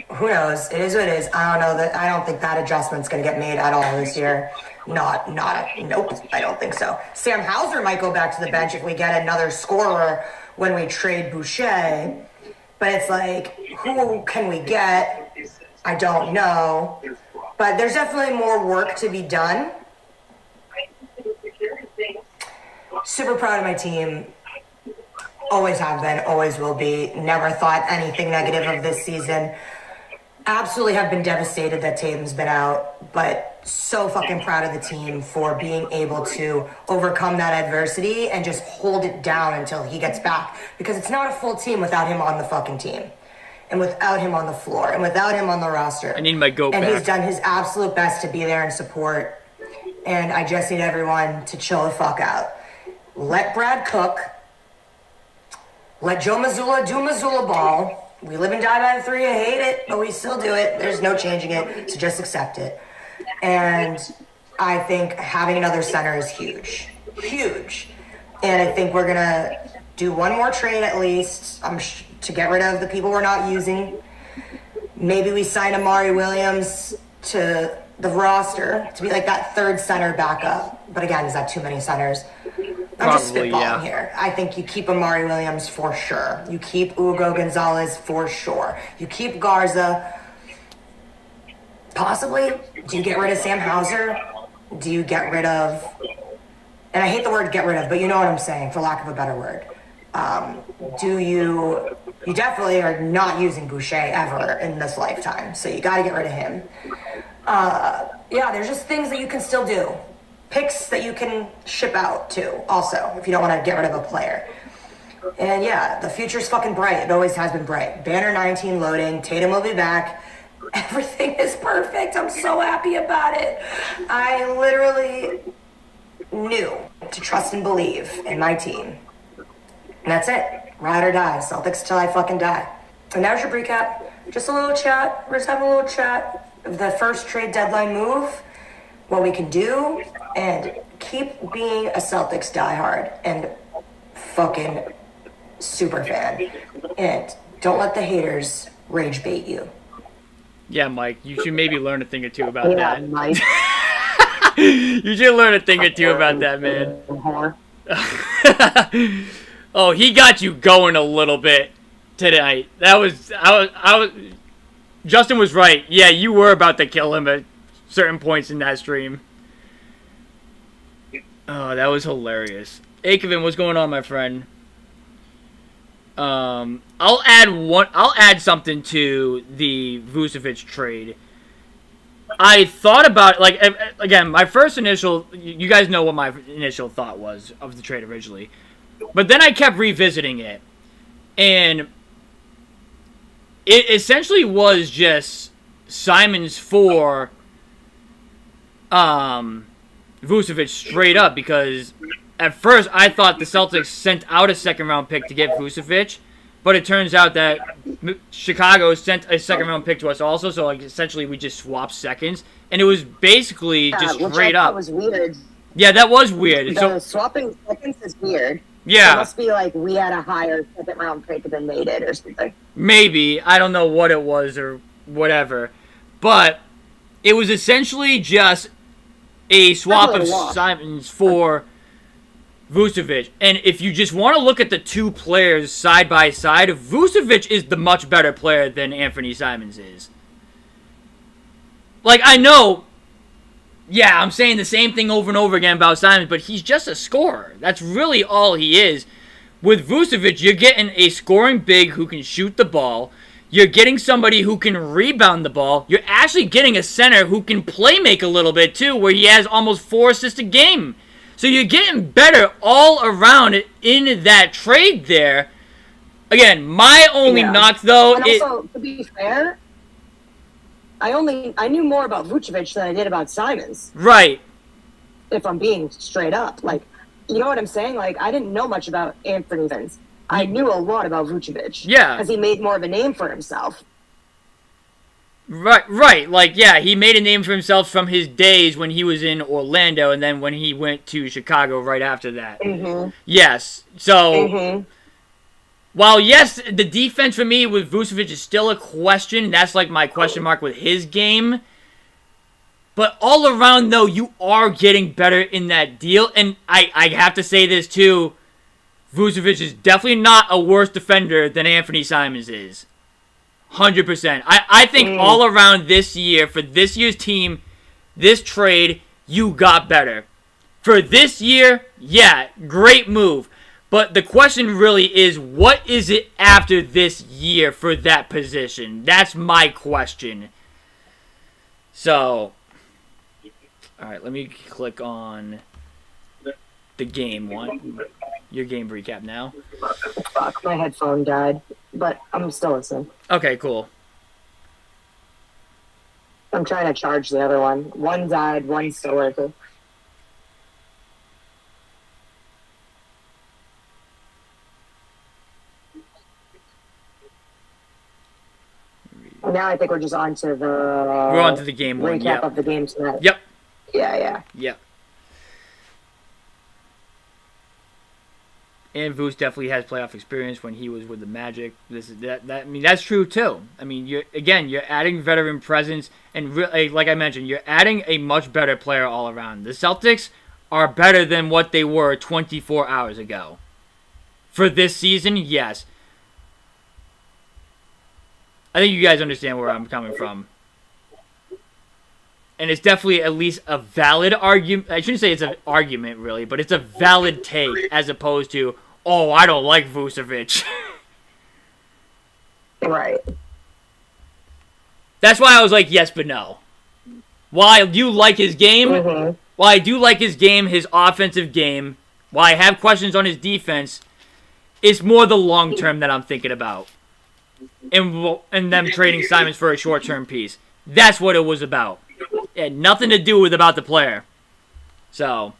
who knows? It is what it is. I don't know that. I don't think that adjustment's going to get made at all this year. Nope, I don't think so. Sam Hauser might go back to the bench if we get another scorer when we trade Boucher, but it's like, who can we get? I don't know. But there's definitely more work to be done. Super proud of my team. Always have been, always will be. Never thought anything negative of this season. Absolutely have been devastated that Tatum's been out, but so fucking proud of the team for being able to overcome that adversity and just hold it down until he gets back. Because it's not a full team without him on the fucking team. And without him on the floor, and without him on the roster. I need my goat and back. He's done his absolute best to be there and support. And I just need everyone to chill the fuck out. Let Brad cook. Let Joe Mazzulla do Mazzulla ball. We live and die by the three. I hate it, but we still do it. There's no changing it, so just accept it. And I think having another center is huge. Huge. And I think we're going to do one more trade at least. To get rid of the people we're not using. Maybe we sign Amari Williams to the roster to be like that third center backup. But again, is that too many centers? I'm just spitballing here. I think you keep Amari Williams for sure. You keep Hugo Gonzalez for sure. You keep Garza. Possibly. Do you get rid of Sam Hauser? Do you get rid of... And I hate the word get rid of, but you know what I'm saying, for lack of a better word. You definitely are not using Boucher ever in this lifetime, so you got to get rid of him. Yeah, there's just things that you can still do. Picks that you can ship out too, also, if you don't want to get rid of a player. And yeah, the future's fucking bright. It always has been bright. Banner 19 loading. Tatum will be back. Everything is perfect. I'm so happy about it. I literally knew to trust and believe in my team. And that's it. Ride or die. Celtics till I fucking die. And that was your recap. Just a little chat. We're just having a little chat of the first trade deadline move, what we can do, and keep being a Celtics diehard and fucking super fan. And don't let the haters rage bait you. Yeah, Mike, you should maybe learn a thing or two about that. Mike. You should learn a thing or two about that, man. Oh, he got you going a little bit tonight. I was. Justin was right. Yeah, you were about to kill him at certain points in that stream. Oh, that was hilarious. Akevin, what's going on, my friend? I'll add something to the Vucevic trade. I thought about, like, again, my first initial, you guys know what my initial thought was of the trade originally. But then I kept revisiting it. And it essentially was just Simons for Vucevic straight up, because at first I thought the Celtics sent out a second-round pick to get Vucevic, but it turns out that Chicago sent a second-round pick to us also, so like essentially we just swapped seconds, and it was basically just which straight I thought up. was weird. Yeah, that was weird. The So swapping seconds is weird. It yeah, must be like we had a higher second round pick than they did or something. maybe I don't know what it was or whatever, but it was essentially just a swap of Definitely a loss. Simons for Vucevic. And if you just want to look at the two players side by side, Vucevic is the much better player than Anthony Simons is. Like, I know, yeah, I'm saying the same thing over and over again about Simons, but he's just a scorer. That's really all he is. With Vucevic, you're getting a scoring big who can shoot the ball. You're getting somebody who can rebound the ball. You're actually getting a center who can play make a little bit too, where he has almost 4 assists a game. So you're getting better all around in that trade there. Again, my only knock though And is also, to be fair, I knew more about Vucevic than I did about Simons. right. If I'm being straight up, like, you know what I'm saying? Like, I didn't know much about Anthony Simons. I knew a lot about Vucevic. Yeah. Because he made more of a name for himself. Right. Like, yeah, he made a name for himself from his days when he was in Orlando and then when he went to Chicago right after that. Mm-hmm. Yes. So, Mm-hmm. while, yes, the defense for me with Vucevic is still a question, that's like my question mark with his game. But all around, though, you are getting better in that deal. And I have to say this, too. Vucevic is definitely not a worse defender than Anthony Simons is. 100%. I think all around this year, for this year's team, this trade, you got better. For this year, yeah, great move. But the question really is, what is it after this year for that position? That's my question. So, alright, let me click on the game one. Your game recap now. Fuck, my headphone died. But I'm still listening. Okay, cool. I'm trying to charge the other one. One died, one's still working. Now I think we're just on to the... We're on to the game one, recap yep. of the game tonight. Yep. Yeah. Yep. And Vuce definitely has playoff experience when he was with the Magic. I mean, that's true too. I mean, you're adding veteran presence, and like I mentioned, you're adding a much better player all around. The Celtics are better than what they were 24 hours ago. For this season, yes. I think you guys understand where I'm coming from. And it's definitely at least a valid argument. I shouldn't say it's an argument, really, but it's a valid take as opposed to, oh, I don't like Vucevic. Right. That's why I was like, yes, but no. While I do like his game, his offensive game, while I have questions on his defense, it's more the long term that I'm thinking about. And them trading Simons for a short-term piece. That's what it was about. It had nothing to do with about the player. So,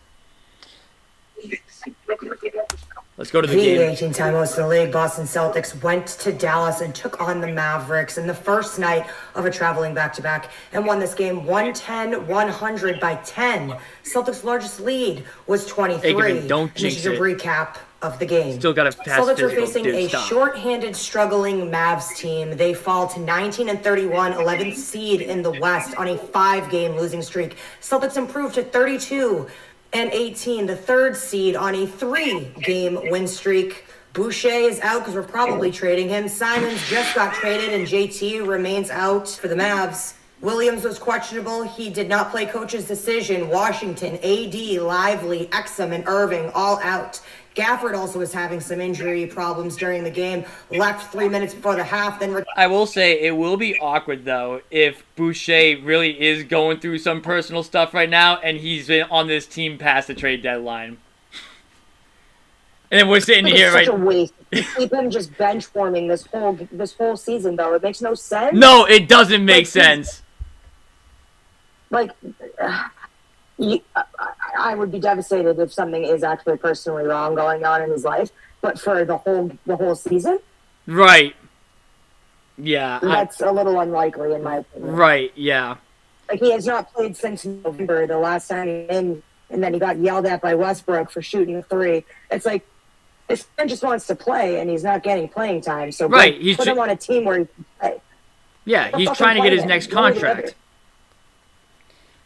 let's go to the The game. 18-time host of the league, Boston Celtics, went to Dallas and took on the Mavericks in the first night of a traveling back-to-back and won this game 110-100 by 10. Celtics' largest lead was 23. Aikman, don't And this jinx is your it. recap of the game. Still got to pass Celtics are physical. facing Dude, a stop. short-handed, struggling Mavs team. They fall to 19-31, 11th seed in the West on a 5-game losing streak. Celtics improved to 32-18, the 3rd seed on a 3-game win streak. Boucher is out because we're probably trading him. Simons just got traded and JT remains out for the Mavs. Williams was questionable. He did not play coach's decision. Washington, AD, Lively, Exum, and Irving all out. Gafford also was having some injury problems during the game. Left 3 minutes before the half, then I will say it will be awkward, though, if Boucher really is going through some personal stuff right now and he's been on this team past the trade deadline. And then we're sitting It's here, such right? a waste. To keep him just bench warming this whole season, though. It makes no sense. No, it doesn't make sense. Like, I would be devastated if something is actually personally wrong going on in his life. But for the whole season, Right. Yeah. that's a little unlikely in my opinion. Right. Yeah. Like he has not played since November, the last time he in, and then he got yelled at by Westbrook for shooting a three. It's like this man just wants to play, and he's not getting playing time. So Right, he's put him on a team where he can play. Yeah. He's fucking trying to get play his then. next One or the contract. other.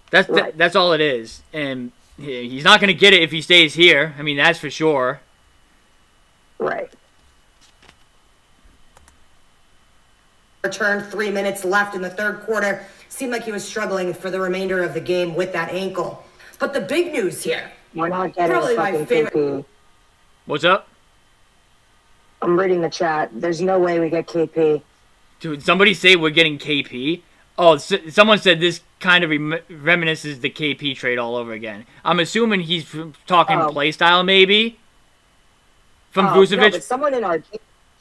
That's Right. that's all it is, and he's not going to get it if he stays here. I mean, that's for sure. Right. Return, 3 minutes left in the third quarter. Seemed like he was struggling for the remainder of the game with that ankle. But the big news here, We're not getting Probably a my fucking favorite- KP. What's up, I'm reading the chat. There's no way we get KP. dude? Somebody say we're getting KP. Oh, someone said this kind of reminisces the KP trade all over again. I'm assuming he's talking Oh. play style, maybe from No, Vucevic. but someone in our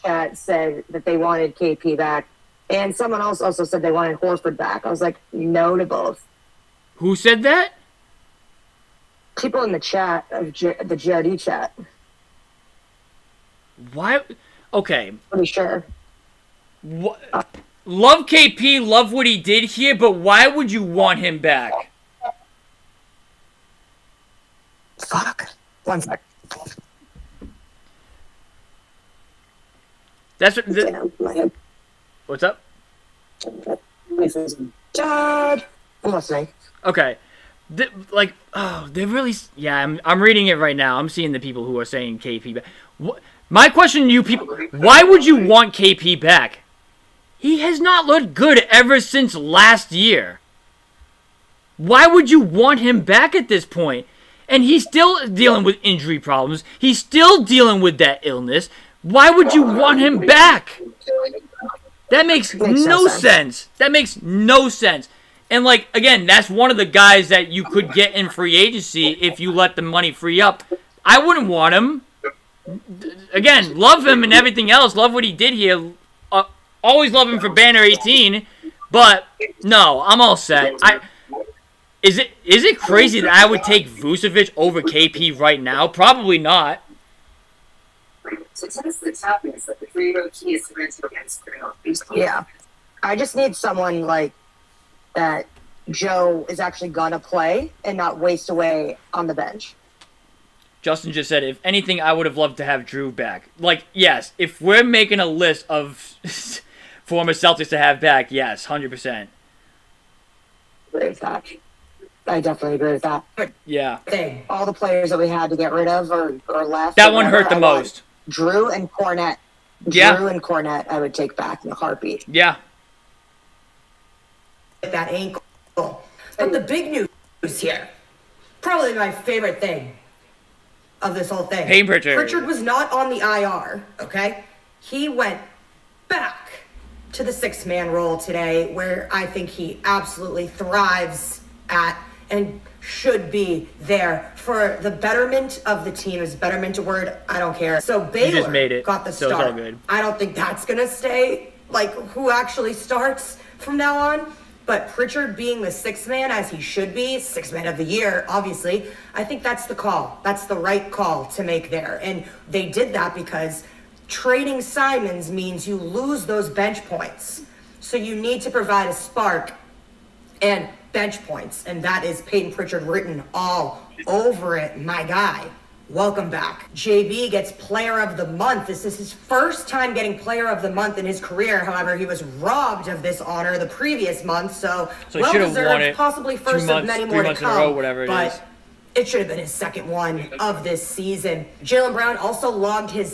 chat said that they wanted KP back, and someone else also said they wanted Horford back. I was like, no to both. Who said that? People in the chat of the GRD chat, Why? Okay. pretty sure. What? Love KP, love what he did here, but why would you want him back? Fuck. One sec. That's what. Damn, my head. What's up? Dad. I'm listening. Okay. They're really. Yeah, I'm reading it right now. I'm seeing the people who are saying KP back. My question to you people: why would you want KP back? He has not looked good ever since last year. Why would you want him back at this point? And he's still dealing with injury problems. He's still dealing with that illness. Why would you want him back? That makes no sense. That makes no sense. And, like, again, that's one of the guys that you could get in free agency if you let the money free up. I wouldn't want him. Again, love him and everything else. Love what he did here. Always love him for Banner 18. But, no, I'm all set. Is it crazy that I would take Vucevic over KP right now? Probably not. Yeah. I just need someone like that Joe is actually gonna play and not waste away on the bench. Justin just said, if anything, I would have loved to have Drew back. Like, yes, if we're making a list of former Celtics to have back, yes, 100%. Agree with that. I definitely agree with that. Yeah. thing. All the players that we had to get rid of or left. That or one whatever, hurt the I want most. Drew and Cornette. Yeah. Drew and Cornette I would take back in a heartbeat. Yeah. With that ankle. But the big news here, probably my favorite thing of this whole thing. Payne Pritchard. Pritchard was not on the IR, okay? He went back to the six-man role today, where I think he absolutely thrives at and should be there for the betterment of the team. Is betterment a word? I don't care. So Baylor just made it, got the so it's start. all good. I don't think that's gonna stay like who actually starts from now on. But Pritchard being the sixth man, as he should be, sixth man of the year, obviously, I think that's the call. That's the right call to make there. And they did that because trading Simons means you lose those bench points. So you need to provide a spark and bench points. And that is Peyton Pritchard written all over it, my guy. Welcome back. JB gets Player of the Month. This is his first time getting Player of the Month in his career. However, he was robbed of this honor the previous month, so he should have won it possibly 2 first of months, many 3 more to months in a come. row, whatever it but is. it should have been his second one of this season. Jaylen Brown also logged his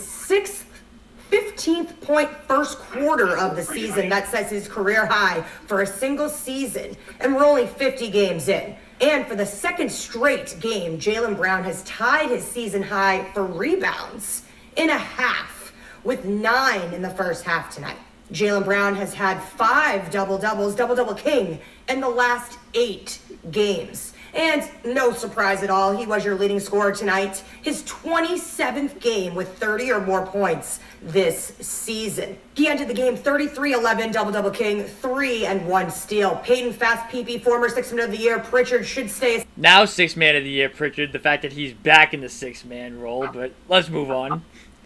15th point first quarter of the season. That sets his career high for a single season, and we're only 50 games in. And for the second straight game, Jaylen Brown has tied his season high for rebounds in a half, with 9 in the first half tonight. Jaylen Brown has had 5 double-doubles, double-double king, in the last 8 games. And no surprise at all, he was your leading scorer tonight. His 27th game with 30 or more points this season. He ended the game 33-11, double-double king, 3 and 1 steal. Peyton Fast PP, former 6th man of the year. Pritchard should stay Now 6th man of the year, Pritchard. The fact that he's back in the 6th man role, but let's move on.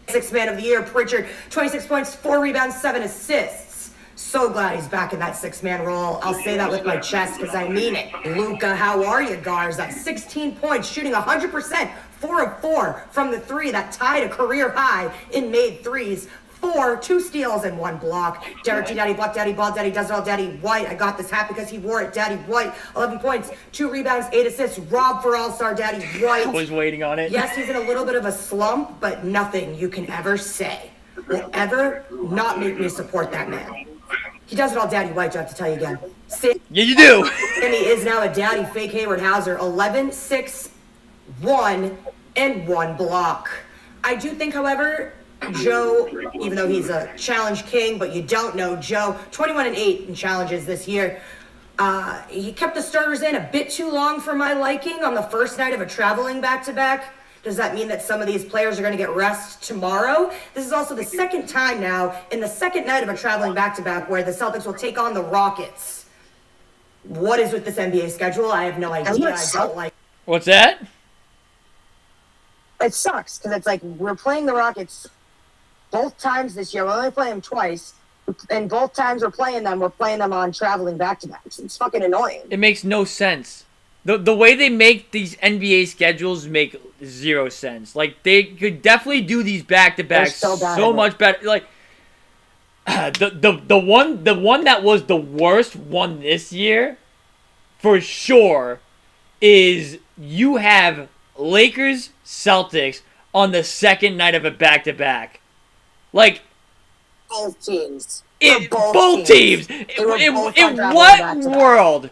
6th man of the year. Pritchard, 26 points, 4 rebounds, 7 assists. So glad he's back in that 6-man role. I'll say that with my chest because I mean it. Luka, how are you, Gars? At 16 points, shooting 100%, 4 of 4 from the 3. That tied a career high in made threes. 4, 2 steals, and 1 block. Derek T. Daddy, Block Daddy, Ball Daddy, does it all Daddy White. I got this hat because he wore it. Daddy White, 11 points, 2 rebounds, 8 assists. Rob for All-Star Daddy White. I was waiting on it. Yes, he's in a little bit of a slump, but nothing you can ever say will ever not make me support that man. He does it all Daddy White, I have to tell you again. Yeah, you do. Sammy is now a daddy, fake Hayward Hauser. 11, 6, 1, and 1 block. I do think, however, Joe, even though he's a challenge king, but you don't know Joe, 21 and 8 in challenges this year. He kept the starters in a bit too long for my liking on the first night of a traveling back-to-back. Does that mean that some of these players are going to get rest tomorrow? This is also the second time now in the second night of a traveling back-to-back where the Celtics will take on the Rockets. What is with this NBA schedule? I have no idea. I don't like. What's that? It sucks because it's like we're playing the Rockets both times this year. We only play them twice, and both times we're playing them on traveling back-to-backs. It's fucking annoying. It makes no sense. The way they make these NBA schedules make 0 sense. Like, they could definitely do these back-to-backs so much better. Like, the one that was the worst one this year, for sure, is you have Lakers Celtics on the second night of a back-to-back. Like, Both teams. Both teams. In what world?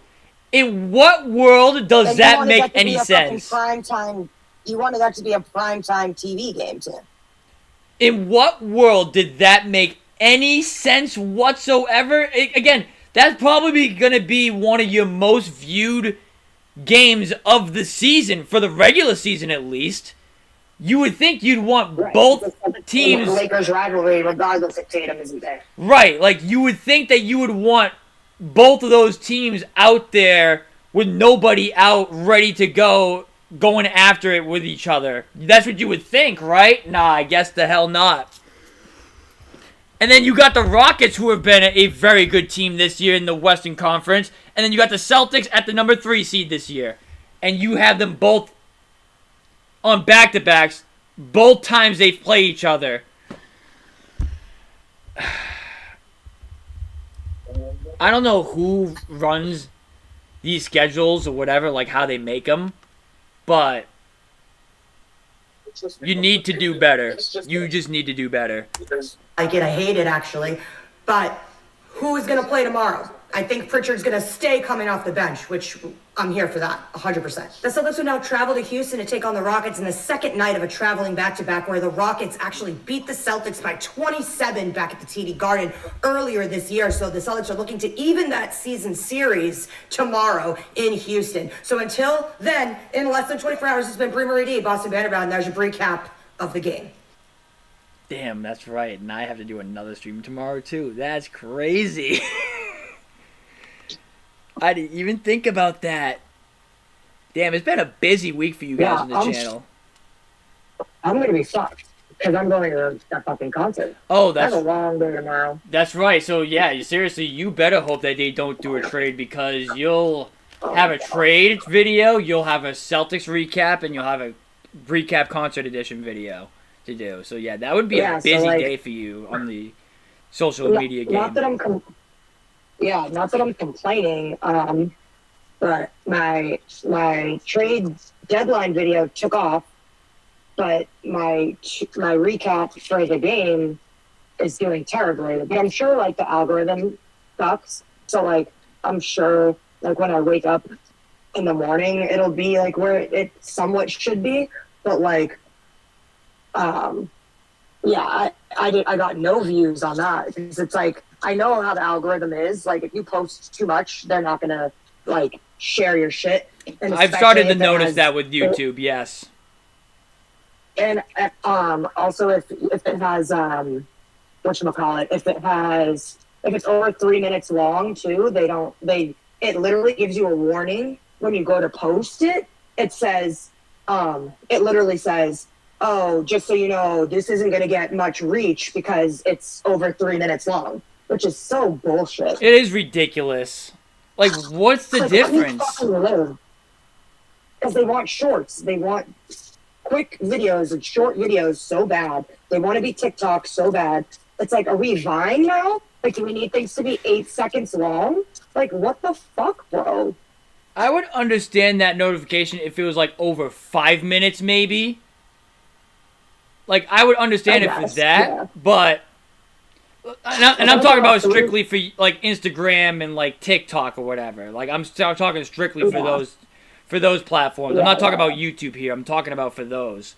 In what world does that make any sense? You wanted that to be a primetime TV game, too. In what world did that make any sense whatsoever? Again, that's probably going to be one of your most viewed games of the season, for the regular season at least. You would think you'd want both teams. The Lakers rivalry, regardless if Tatum isn't there. Right, like you would think that you would want both of those teams out there with nobody out, ready to go, going after it with each other. That's what you would think, right? Nah, I guess the hell not. And then you got the Rockets, who have been a very good team this year in the Western Conference. And then you got the Celtics at the number 3 seed this year. And you have them both on back-to-backs, both times they play each other. I don't know who runs these schedules or whatever, like how they make them, but you need to do better. You just need to do better. I hate it actually, but who is going to play tomorrow? I think Pritchard's going to stay coming off the bench, which I'm here for that, 100%. The Celtics will now travel to Houston to take on the Rockets in the second night of a traveling back-to-back where the Rockets actually beat the Celtics by 27 back at the TD Garden earlier this year. So the Celtics are looking to even that season series tomorrow in Houston. So until then, in less than 24 hours, it's been Brie Marie D, Boston Vanderbilt, and there's your recap of the game. Damn, that's right. And I have to do another stream tomorrow, too. That's crazy. I didn't even think about that. Damn, it's been a busy week for you guys on the channel. I'm going to be fucked because I'm going to that fucking concert. Oh, that's a long day tomorrow. That's right. So, yeah, seriously, you better hope that they don't do a trade because you'll have a trade video, you'll have a Celtics recap, and you'll have a recap concert edition video to do. So, yeah, that would be a busy day for you on the social media game. Not that I'm complaining, but my trade deadline video took off, but my recap for the game is doing terribly. But I'm sure like the algorithm sucks, so like I'm sure like when I wake up in the morning it'll be like where it somewhat should be, but like yeah, I got no views on that because it's like I know how the algorithm is. Like if you post too much, they're not gonna like share your shit. And I've started especially to if it notice has- that with YouTube. Yes. And also if it has whatchamacallit, if it's over 3 minutes long too, it literally gives you a warning when you go to post it. It says it literally says, oh, just so you know, this isn't going to get much reach because it's over 3 minutes long, which is so bullshit. It is ridiculous. Like, what's the difference? Because they want shorts. They want quick videos and short videos so bad. They want to be TikTok so bad. It's like, are we Vine now? Like, do we need things to be 8 seconds long? Like, what the fuck, bro? I would understand that notification if it was like over 5 minutes, maybe. Like, I would understand I it for guess, that, yeah. but. And I'm talking about strictly for like Instagram and like TikTok or whatever. Like, I'm talking strictly for those platforms. I'm not talking about YouTube here. I'm talking about for those.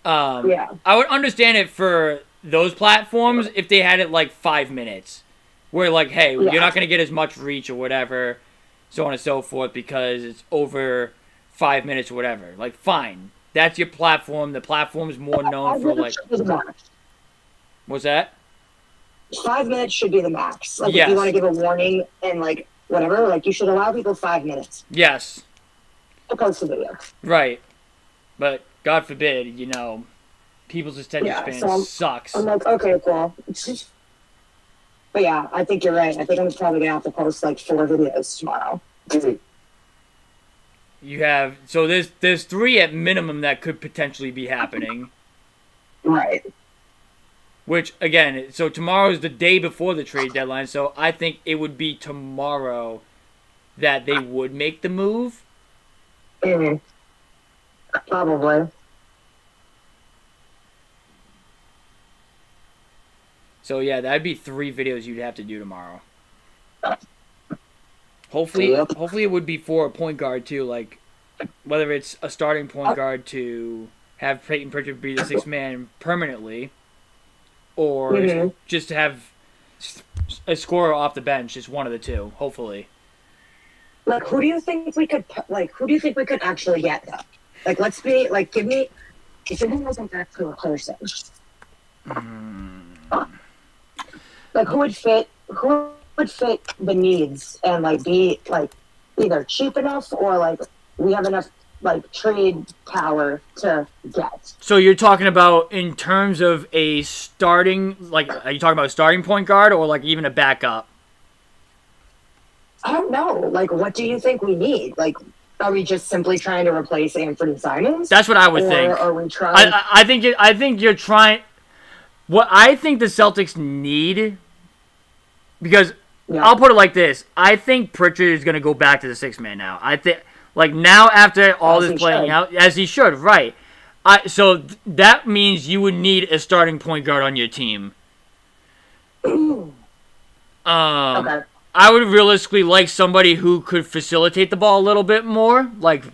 Yeah. I would understand it for those platforms if they had it like 5 minutes, where like, hey, you're not gonna get as much reach or whatever, so on and so forth, because it's over 5 minutes or whatever. Like, fine, that's your platform. The platform's more known for like. What's that? 5 minutes should be the max. Like, Yes. if you want to give a warning and like whatever, like you should allow people 5 minutes Yes. to post a video. Right. But God forbid, people's attention Yeah, span so sucks. I'm like, okay, cool. But yeah, I think you're right. I think I'm probably gonna have to post like 4 videos tomorrow. You have there's 3 at minimum that could potentially be happening. Right. Which again, so tomorrow is the day before the trade deadline, so I think it would be tomorrow that they would make the move. Mm-hmm. Probably. So yeah, that'd be 3 videos you'd have to do tomorrow. Hopefully Yep. hopefully it would be for a point guard too, like whether it's a starting point guard to have Peyton Pritchard be the 6th man permanently, or Mhm. just to have a scorer off the bench. It's one of the two, hopefully. Like, who do you think we could actually get though? Like, let's be like, give me an actual person. Like, who would fit the needs and like be like either cheap enough or like we have enough like trade power to get. So you're talking about in terms of a starting, like, are you talking about a starting point guard or like even a backup? I don't know. Like, what do you think we need? Like, are we just simply trying to replace Anthony Simons? That's what I would or think. are we trying? I think you're trying. What I think the Celtics need, because Yeah. I'll put it like this: I think Pritchard is going to go back to the 6th man now. I think, like, now after all As this he playing should. out, as he should, right? That means you would need a starting point guard on your team. Okay. I would realistically like somebody who could facilitate the ball a little bit more, like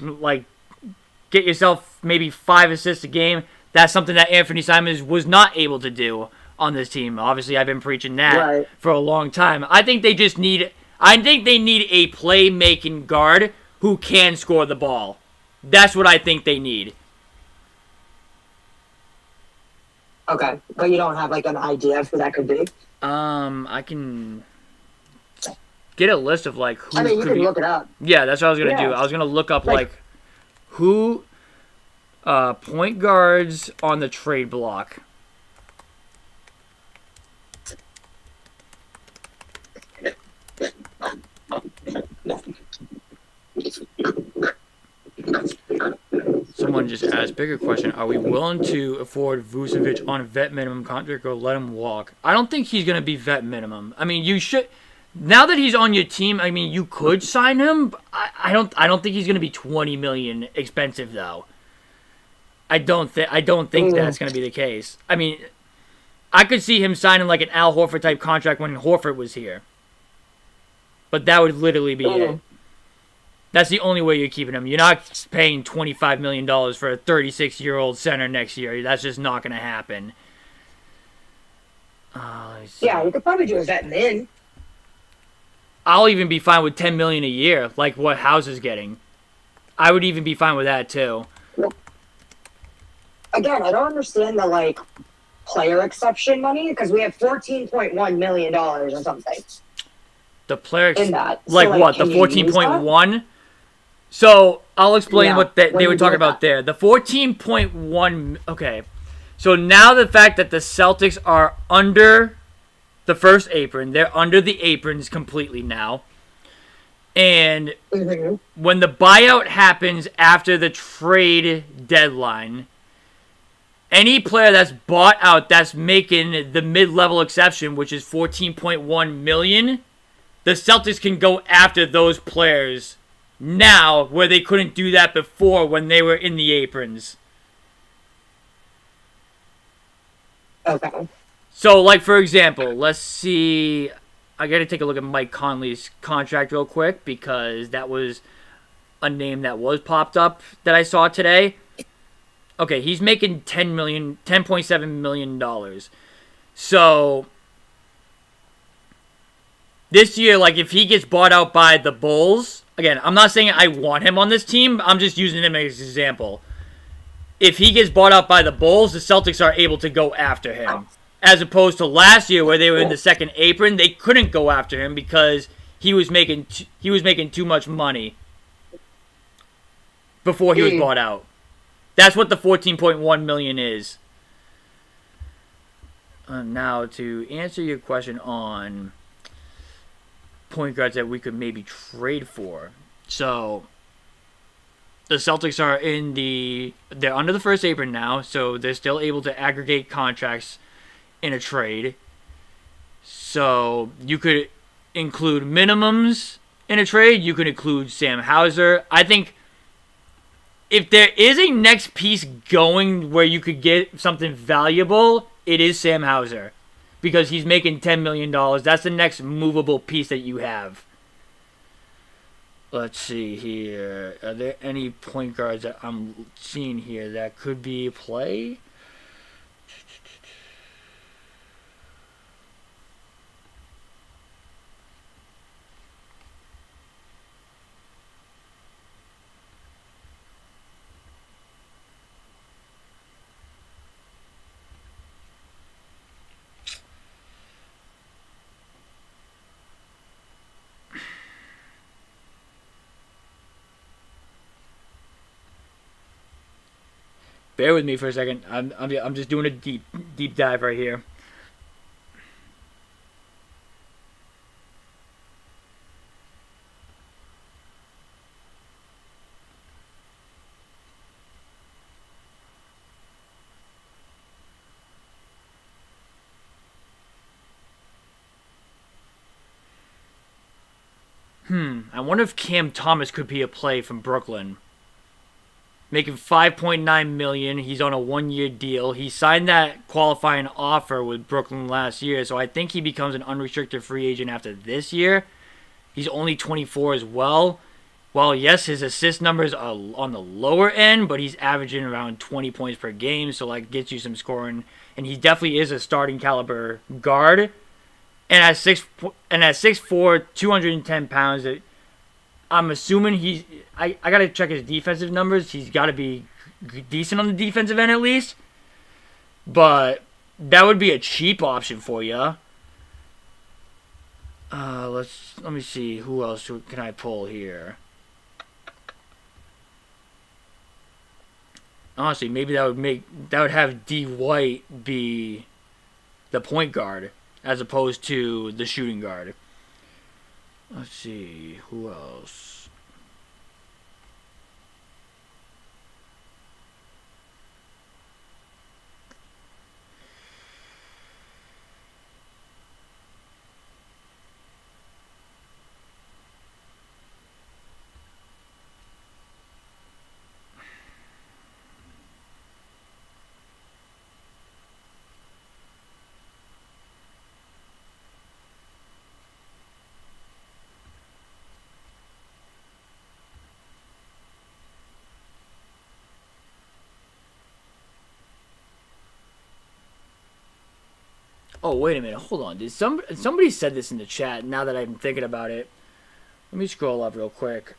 get yourself maybe 5 assists a game. That's something that Anthony Simons was not able to do on this team. Obviously, I've been preaching that Right. for a long time. I think they need a playmaking guard who can score the ball. That's what I think they need. Okay. But you don't have like an idea of who that could be? I can get a list of like who I mean, you could can be. look it up. Yeah, that's what I was gonna do. Yeah. I was gonna look up Like- like who point guards on the trade block. Someone just asked, bigger question, are we willing to afford Vucevic on a vet minimum contract or let him walk? I don't think he's going to be vet minimum. I mean, you should, now that he's on your team, I mean, you could sign him. But I don't think he's going to be $20 million expensive though. I don't think that's going to be the case. I mean, I could see him signing like an Al Horford type contract when Horford was here. But that would literally be it. That's the only way you're keeping him. You're not paying $25 million for a 36-year-old center next year. That's just not going to happen. Let me see. Yeah, we could probably do a vet min. I'll even be fine with $10 million a year, like what House is getting. I would even be fine with that too. Again, I don't understand the like player exception money because we have $14.1 million or something The player in that. like So, what? The can you use that? 14.1. So I'll explain Yeah, what what they do were you do talking with about that? there. The 14.1. Okay, so now the fact that the Celtics are under the first apron, they're under the aprons completely now, and Mm-hmm. when the buyout happens after the trade deadline, any player that's bought out that's making the mid-level exception, which is 14.1 million, the Celtics can go after those players now where they couldn't do that before when they were in the aprons. Okay. So, like, for example, let's see. I got to take a look at Mike Conley's contract real quick because that was a name that was popped up that I saw today. Okay, he's making $10.7 million. So, this year, like, if he gets bought out by the Bulls, again, I'm not saying I want him on this team. I'm just using him as an example. If he gets bought out by the Bulls, the Celtics are able to go after him. As opposed to last year where they were in the second apron, they couldn't go after him because he was making too much money before he was bought out. That's what the 14.1 million is. Now, to answer your question on point guards that we could maybe trade for. So, the Celtics are they're under the first apron now, so they're still able to aggregate contracts in a trade. So, you could include minimums in a trade. You could include Sam Hauser. I think if there is a next piece going where you could get something valuable, it is Sam Hauser. Because he's making $10 million. That's the next movable piece that you have. Let's see here. Are there any point guards that I'm seeing here that could be a play? Bear with me for a second. I'm just doing a deep dive right here. I wonder if Cam Thomas could be a play from Brooklyn. Making $5.9 million. He's on a 1-year deal. He signed that qualifying offer with Brooklyn last year, so I think he becomes an unrestricted free agent after this year. He's only 24 as well. While yes, his assist numbers are on the lower end, but he's averaging around 20 points per game, so like gets you some scoring. And he definitely is a starting caliber guard. And at 6'4", 210 pounds, I'm assuming I gotta check his defensive numbers. He's got to be decent on the defensive end at least. But that would be a cheap option for you. Let me see who else can I pull here. Honestly, maybe that would have D White be the point guard as opposed to the shooting guard. Let's see, who else? Oh, wait a minute. Hold on. Did somebody said this in the chat now that I'm thinking about it? Let me scroll up real quick.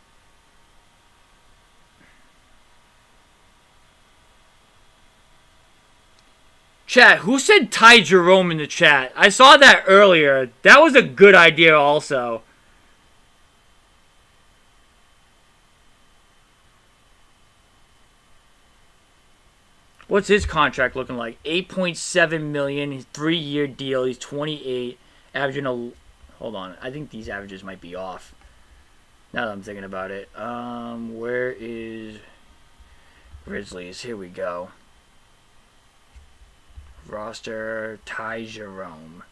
Chat, who said Ty Jerome in the chat? I saw that earlier. That was a good idea also. What's his contract looking like? 8.7 million, 3-year deal. He's 28, averaging a... Hold on, I think these averages might be off. Now that I'm thinking about it. Where is Grizzlies? Here we go. Roster, Ty Jerome.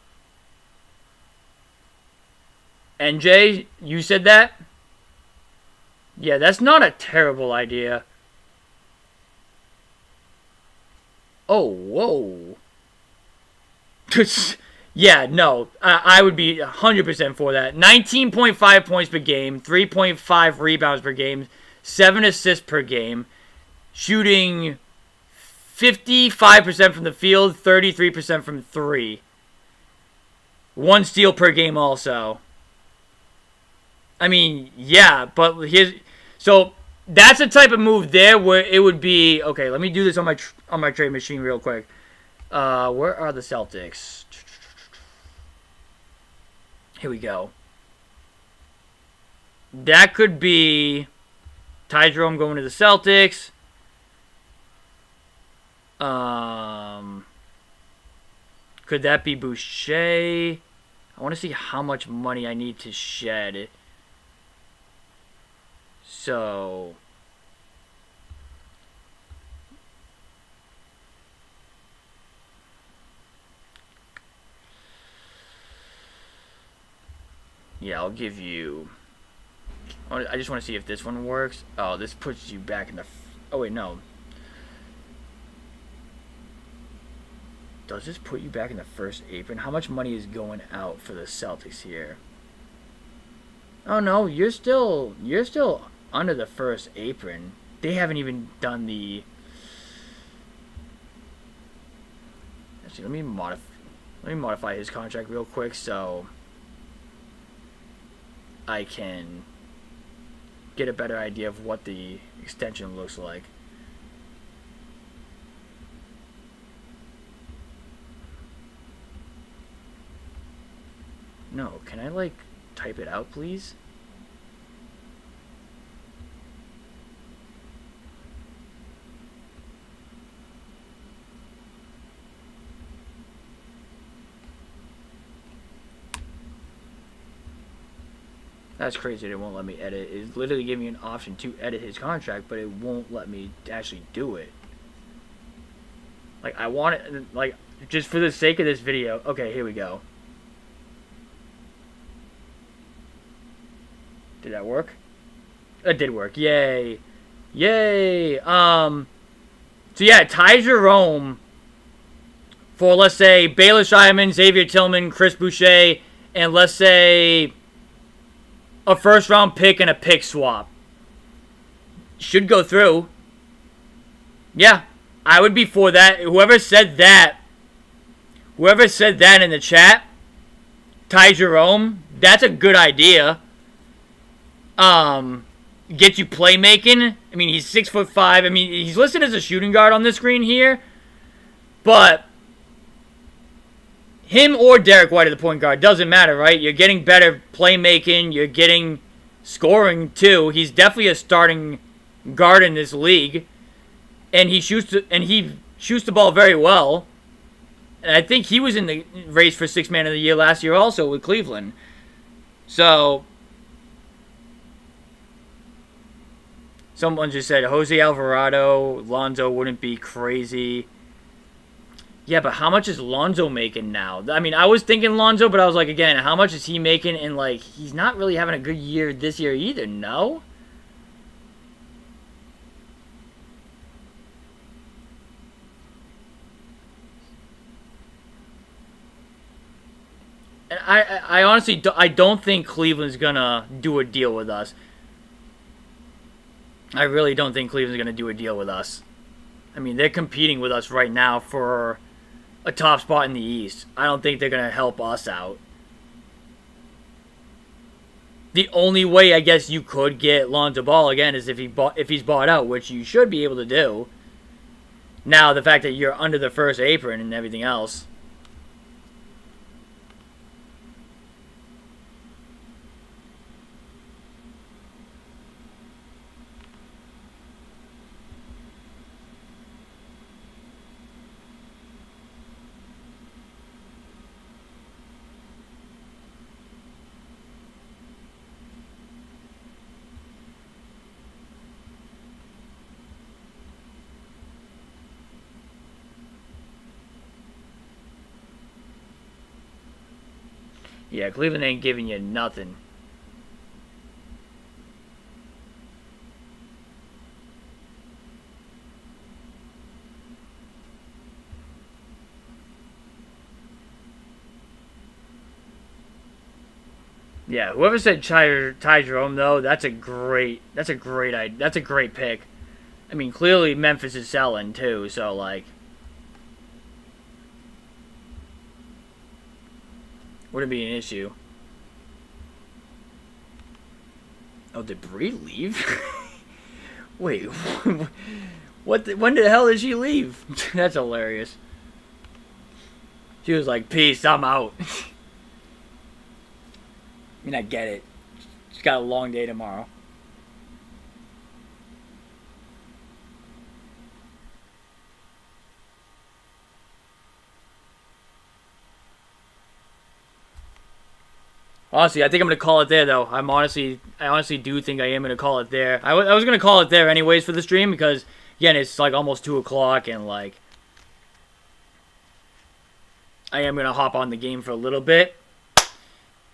NJ, you said that? Yeah, that's not a terrible idea. Oh, whoa. Yeah, no. I would be 100% for that. 19.5 points per game, 3.5 rebounds per game, 7 assists per game, shooting 55% from the field, 33% from 3. 1 steal per game also. I mean, yeah, but here's... So, that's a type of move there where it would be... Okay, let me do this on my trade machine real quick. Where are the Celtics? Here we go. That could be Ty Jerome going to the Celtics. Could that be Boucher? I want to see how much money I need to shed. So... Yeah, I'll give you... I just want to see if this one works. Oh, this puts you back in the... Oh, wait, no. Does this put you back in the first apron? How much money is going out for the Celtics here? Oh, no, you're still under the first apron. They haven't even done the... Actually, let me modify his contract real quick so I can get a better idea of what the extension looks like. No, can I like type it out, please? That's crazy. It won't let me edit. It's literally giving me an option to edit his contract, but it won't let me actually do it. Like, I want it, like, just for the sake of this video. Okay, here we go. Did that work? It did work. Yay. Yay. So yeah, Ty Jerome for, let's say, Baylor Scheierman, Xavier Tillman, Chris Boucher, and let's say a first-round pick and a pick swap. Should go through. Yeah, I would be for that. Whoever said that in the chat, Ty Jerome, that's a good idea. Get you playmaking. I mean, he's 6'5". I mean, he's listed as a shooting guard on the screen here, but him or Derek White at the point guard doesn't matter, right? You're getting better playmaking. You're getting scoring too. He's definitely a starting guard in this league, and he shoots the ball very well. And I think he was in the race for Sixth Man of the Year last year also with Cleveland. So someone just said Jose Alvarado, Lonzo wouldn't be crazy. Yeah, but how much is Lonzo making now? I mean, I was thinking Lonzo, but I was like, again, how much is he making? And, like, he's not really having a good year this year either, no? And I honestly I don't think Cleveland's going to do a deal with us. I really don't think Cleveland's going to do a deal with us. I mean, they're competing with us right now for a top spot in the East. I don't think they're going to help us out. The only way I guess you could get Lonzo Ball again is if he's bought out, which you should be able to do. Now the fact that you're under the first apron and everything else. Yeah, Cleveland ain't giving you nothing. Yeah, whoever said Ty Jerome though, that's a great pick. I mean, clearly Memphis is selling too, so like, wouldn't be an issue. Oh, did Bree leave? Wait, when the hell did she leave? That's hilarious. She was like, "Peace, I'm out." I mean, I get it. She's got a long day tomorrow. Honestly, I think I'm gonna call it there, though. I honestly do think I am gonna call it there. I was gonna call it there anyways for the stream because, again, it's like almost 2 o'clock and like I am gonna hop on the game for a little bit,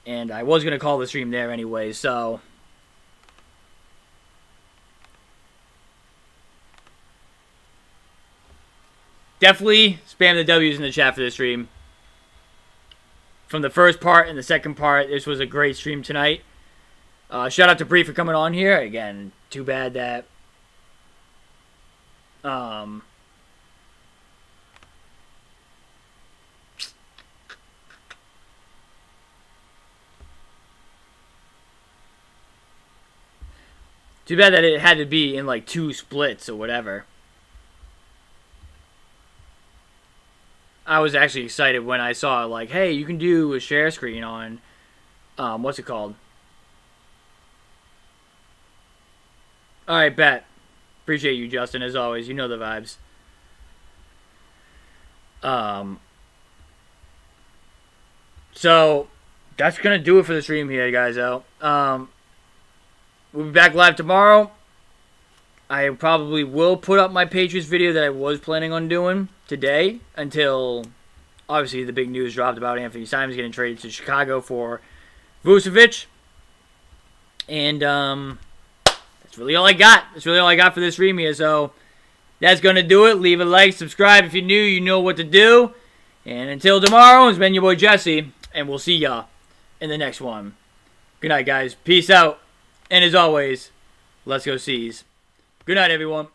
and I was gonna call the stream there anyways. So definitely spam the W's in the chat for the stream. From the first part and the second part, this was a great stream tonight. Shout out to Bree for coming on here. Again, too bad that too bad that it had to be in like 2 splits or whatever. I was actually excited when I saw, like, hey, you can do a share screen on, what's it called? Alright, bet. Appreciate you, Justin, as always. You know the vibes. So, that's going to do it for the stream here, guys, out. We'll be back live tomorrow. I probably will put up my Patriots video that I was planning on doing today until, obviously, the big news dropped about Anthony Simons getting traded to Chicago for Vucevic. And that's really all I got. That's really all I got for this stream here. So that's going to do it. Leave a like, subscribe. If you're new, you know what to do. And until tomorrow, it's been your boy Jesse, and we'll see ya in the next one. Good night, guys. Peace out. And as always, let's go C's. Good night, everyone.